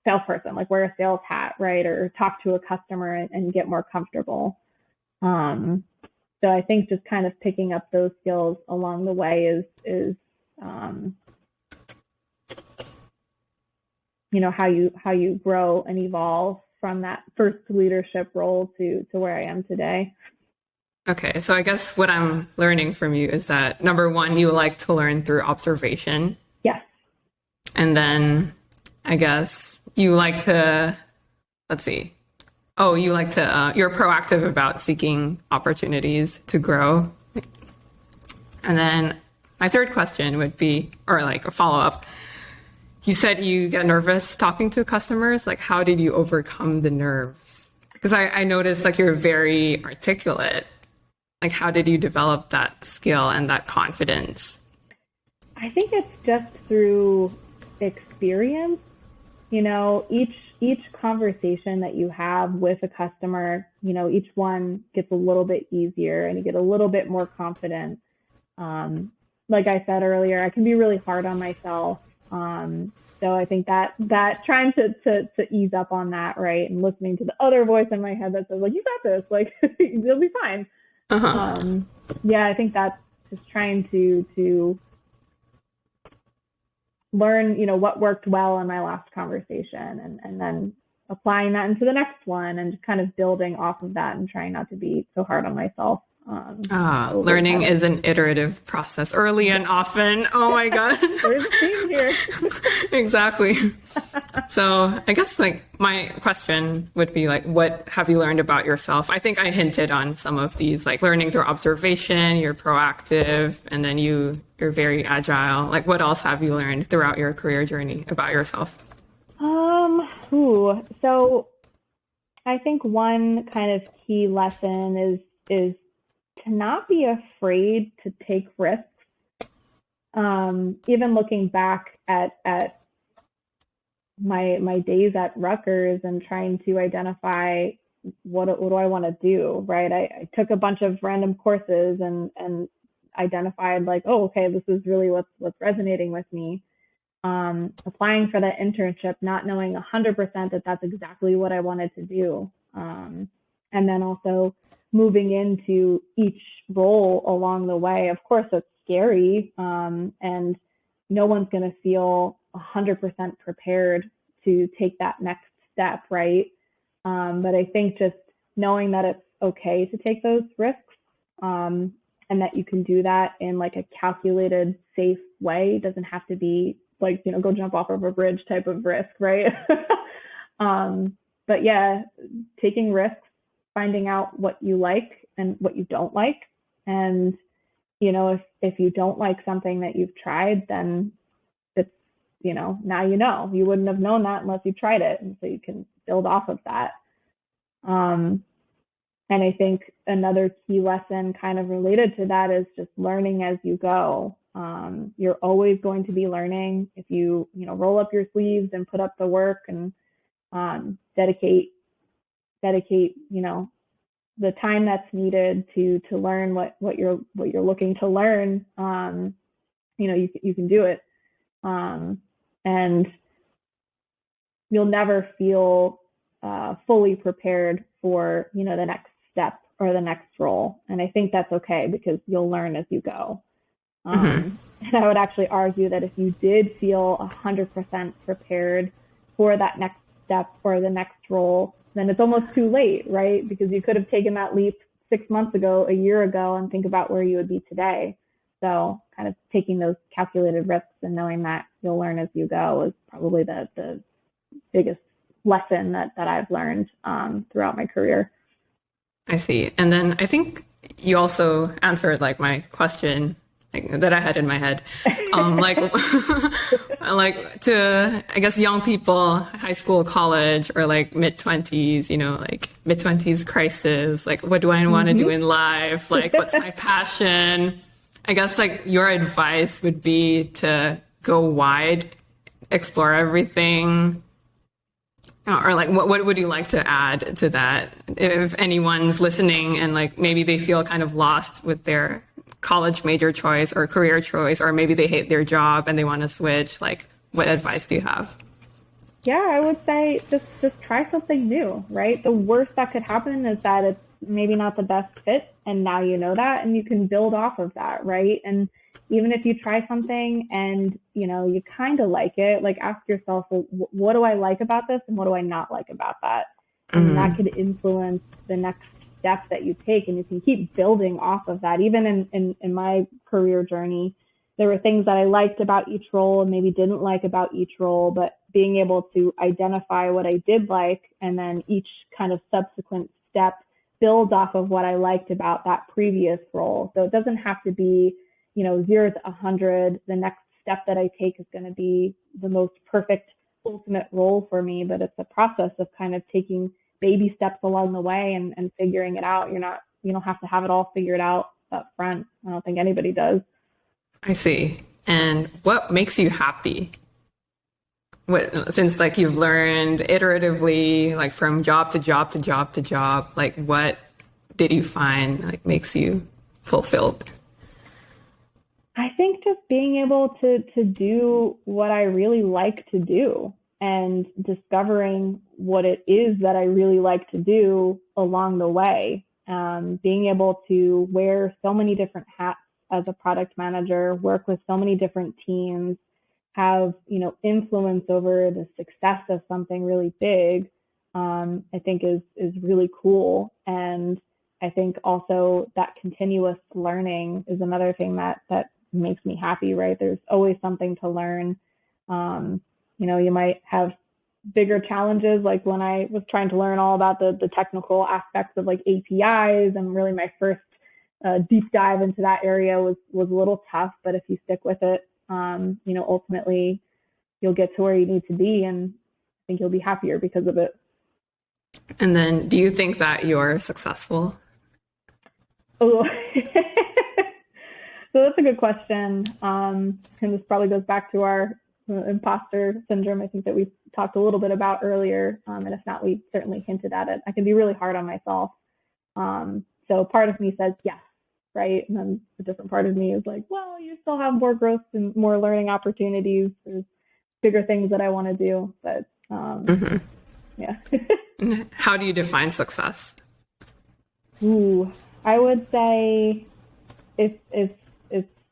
salesperson, like wear a sales hat, right? Or talk to a customer and get more comfortable. So I think just kind of picking up those skills along the way is how you grow and evolve from that first leadership role to where I am today. Okay, so I guess what I'm learning from you is that number one, you like to learn through observation. Yes. And then I guess you like to, you're proactive about seeking opportunities to grow. And then my third question would be, or like a follow-up, you said you get nervous talking to customers. Like, how did you overcome the nerves? Because I noticed like you're very articulate. Like, how did you develop that skill and that confidence? I think it's just through experience. Each conversation that you have with a customer, each one gets a little bit easier and you get a little bit more confident. Like I said earlier, I can be really hard on myself. So I think that trying to ease up on that, right, and listening to the other voice in my head that says, like, you got this, like, you'll be fine. Yeah, I think that's just trying to learn, what worked well in my last conversation and then applying that into the next one and just kind of building off of that and trying not to be so hard on myself. Learning is an iterative process, early and often. Oh my God. There's a theme here. Exactly. So I guess like my question would be like, what have you learned about yourself? I think I hinted on some of these, like learning through observation, you're proactive, and then you're very agile. Like what else have you learned throughout your career journey about yourself? So I think one kind of key lesson is to not be afraid to take risks. Even looking back at my days at Rutgers and trying to identify what do I want to do, right? I took a bunch of random courses and identified like, oh, okay, this is really what's resonating with me. Applying for that internship, not knowing 100% that that's exactly what I wanted to do. And then also moving into each role along the way. Of course, it's scary, and no one's going to feel 100% prepared to take that next step, right? But I think just knowing that it's okay to take those risks, and that you can do that in like a calculated, safe way. It doesn't have to be like, go jump off of a bridge type of risk, right? But yeah, taking risks, finding out what you like and what you don't like. And, if you don't like something that you've tried, then it's, now you wouldn't have known that unless you tried it. And so you can build off of that. And I think another key lesson kind of related to that is just learning as you go. You're always going to be learning if you, roll up your sleeves and put up the work and dedicate, the time that's needed to learn what you're looking to learn. You can do it. And you'll never feel fully prepared for, the next step or the next role. And I think that's okay because you'll learn as you go. And I would actually argue that if you did feel 100% prepared for that next step or the next role, then it's almost too late, right? Because you could have taken that leap 6 months ago, a year ago, and think about where you would be today. So kind of taking those calculated risks and knowing that you'll learn as you go is probably the biggest lesson that I've learned throughout my career. I see. And then I think you also answered like my question that I had in my head, like to, I guess, young people, high school, college, or like mid-20s, like mid-20s crisis, like what do I want to do in life? Like, what's my passion? I guess like your advice would be to go wide, explore everything. Or like, what would you like to add to that? If anyone's listening and like maybe they feel kind of lost with their college major choice or career choice, or maybe they hate their job and they want to switch, like what advice do you have? Yeah, I would say just try something new, right? The worst that could happen is that it's maybe not the best fit, and now you know that, and you can build off of that, right? And even if you try something and you kind of like it, like ask yourself, well, what do I like about this and what do I not like about that? And that could influence the next step that you take, and you can keep building off of that. Even in my career journey, there were things that I liked about each role and maybe didn't like about each role, but being able to identify what I did like, and then each kind of subsequent step builds off of what I liked about that previous role. So it doesn't have to be 0 to 100. The next step that I take is going to be the most perfect ultimate role for me, but it's a process of kind of taking baby steps along the way and figuring it out. You don't have to have it all figured out up front. I don't think anybody does. I see. And what makes you happy? Since like you've learned iteratively, like from job to job to job to job, like what did you find like makes you fulfilled? I think just being able to do what I really like to do and discovering what it is that I really like to do along the way. Being able to wear so many different hats as a product manager, work with so many different teams, have, influence over the success of something really big. I think is really cool. And I think also that continuous learning is another thing that makes me happy, right? There's always something to learn. You might have bigger challenges, like when I was trying to learn all about the technical aspects of like APIs, and really my first deep dive into that area was a little tough. But if you stick with it, ultimately you'll get to where you need to be, and I think you'll be happier because of it. And then, do you think that you're successful? Oh, so that's a good question. And this probably goes back to our imposter syndrome, I think, that we talked a little bit about earlier. And if not, we certainly hinted at it. I can be really hard on myself. So part of me says yes, right? And then a different part of me is like, well, you still have more growth and more learning opportunities. There's bigger things that I want to do. But yeah. How do you define success? Ooh, I would say it's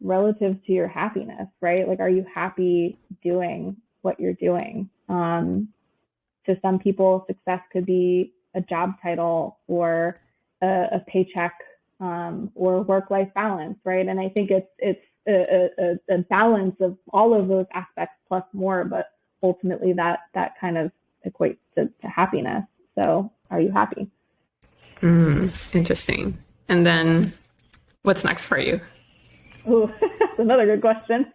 relative to your happiness, right? Like, are you happy doing what you're doing? To some people, success could be a job title or a paycheck, or work-life balance, right? And I think it's a balance of all of those aspects plus more, but ultimately that kind of equates to happiness. So, are you happy? Interesting. And then, what's next for you? Ooh, that's another good question.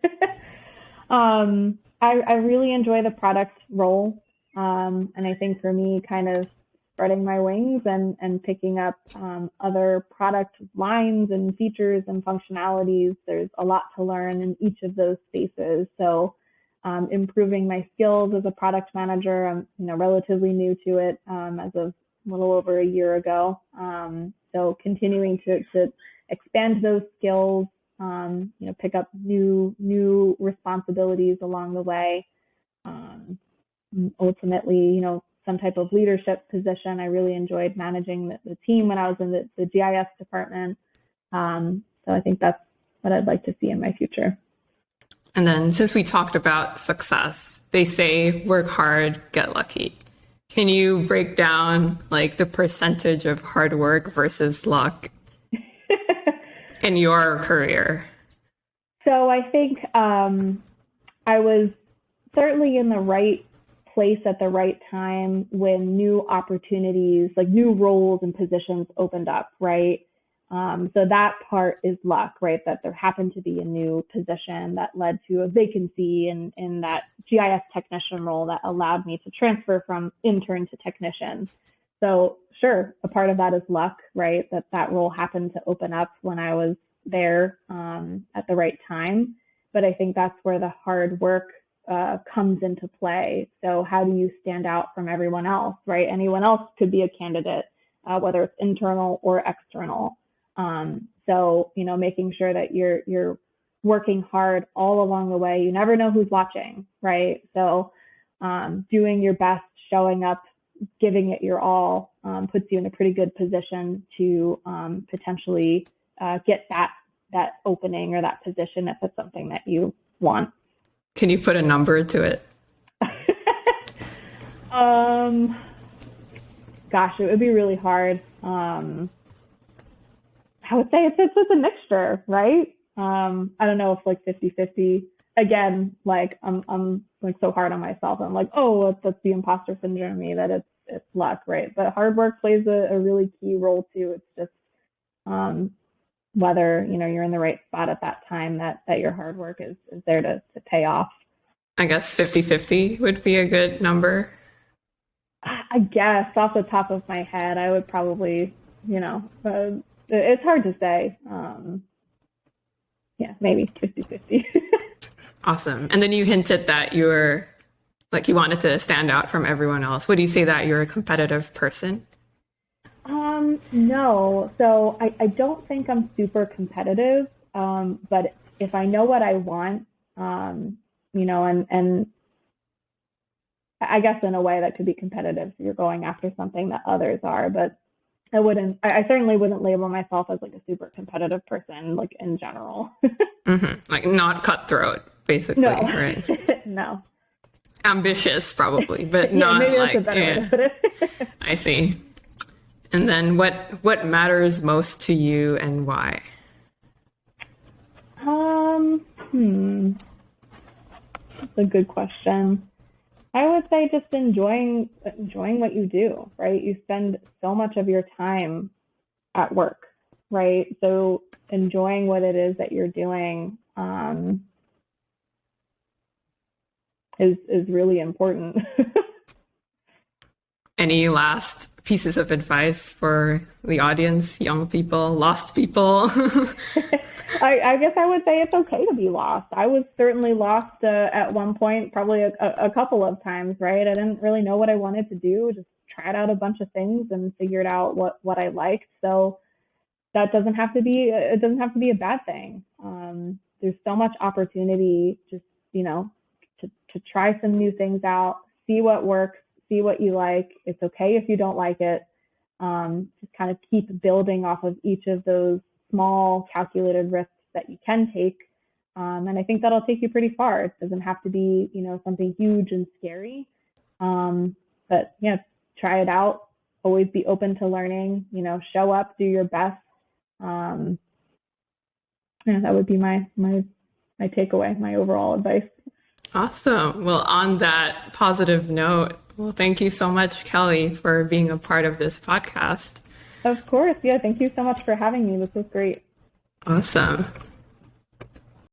I really enjoy the product role. And I think for me, kind of spreading my wings and picking up other product lines and features and functionalities, there's a lot to learn in each of those spaces. So improving my skills as a product manager, I'm relatively new to it as of a little over a year ago. So continuing to expand those skills, pick up new responsibilities along the way. Ultimately, some type of leadership position. I really enjoyed managing the team when I was in the GIS department. So I think that's what I'd like to see in my future. And then, since we talked about success, they say work hard, get lucky. Can you break down like the percentage of hard work versus luck in your career? So I think I was certainly in the right place at the right time when new opportunities, like new roles and positions opened up, right? So that part is luck, right? That there happened to be a new position that led to a vacancy in that GIS technician role that allowed me to transfer from intern to technician. So sure, a part of that is luck, right? That role happened to open up when I was there at the right time. But I think that's where the hard work comes into play. So how do you stand out from everyone else, right? Anyone else could be a candidate, whether it's internal or external. So, making sure that you're working hard all along the way. You never know who's watching, right? So, doing your best, showing up, giving it your all, puts you in a pretty good position to potentially get that opening or that position if it's something that you want. Can you put a number to it? Gosh, it would be really hard. I would say it's a mixture, right? I don't know if like 50-50. Again, like I'm like so hard on myself. I'm like, oh, that's the imposter syndrome in me that it's luck, right? But hard work plays a really key role too. It's just whether you're in the right spot at that time that your hard work is there to pay off. I guess 50-50 would be a good number. I guess off the top of my head, I would probably, it's hard to say. Yeah, maybe 50-50. Awesome. And then you hinted that you wanted to stand out from everyone else. Would you say that you're a competitive person? No. So I don't think I'm super competitive. But if I know what I want, and I guess in a way that could be competitive. You're going after something that others are, but I certainly wouldn't label myself as like a super competitive person, like in general. Like not cutthroat, basically. No. Right? No. ambitious probably, but Yeah, not maybe that's like, a better way to put it. I see. And then what matters most to you and why? That's a good question. I would say just enjoying what you do, right? You spend so much of your time at work, right? So enjoying what it is that you're doing is really important. Any last pieces of advice for the audience, young people, lost people? I guess I would say it's okay to be lost. I was certainly lost at one point, probably a couple of times, right? I didn't really know what I wanted to do, just tried out a bunch of things and figured out what I liked. So that doesn't have to be a bad thing. There's so much opportunity just, to try some new things out, see what works, see what you like. It's okay if you don't like it. Just kind of keep building off of each of those small calculated risks that you can take. And I think that'll take you pretty far. It doesn't have to be, something huge and scary. But yeah, try it out. Always be open to learning, show up, do your best. Yeah, that would be my takeaway, my overall advice. Awesome. Well, on that positive note, well, thank you so much, Kelly, for being a part of this podcast. Of course. Yeah. Thank you so much for having me. This was great. Awesome.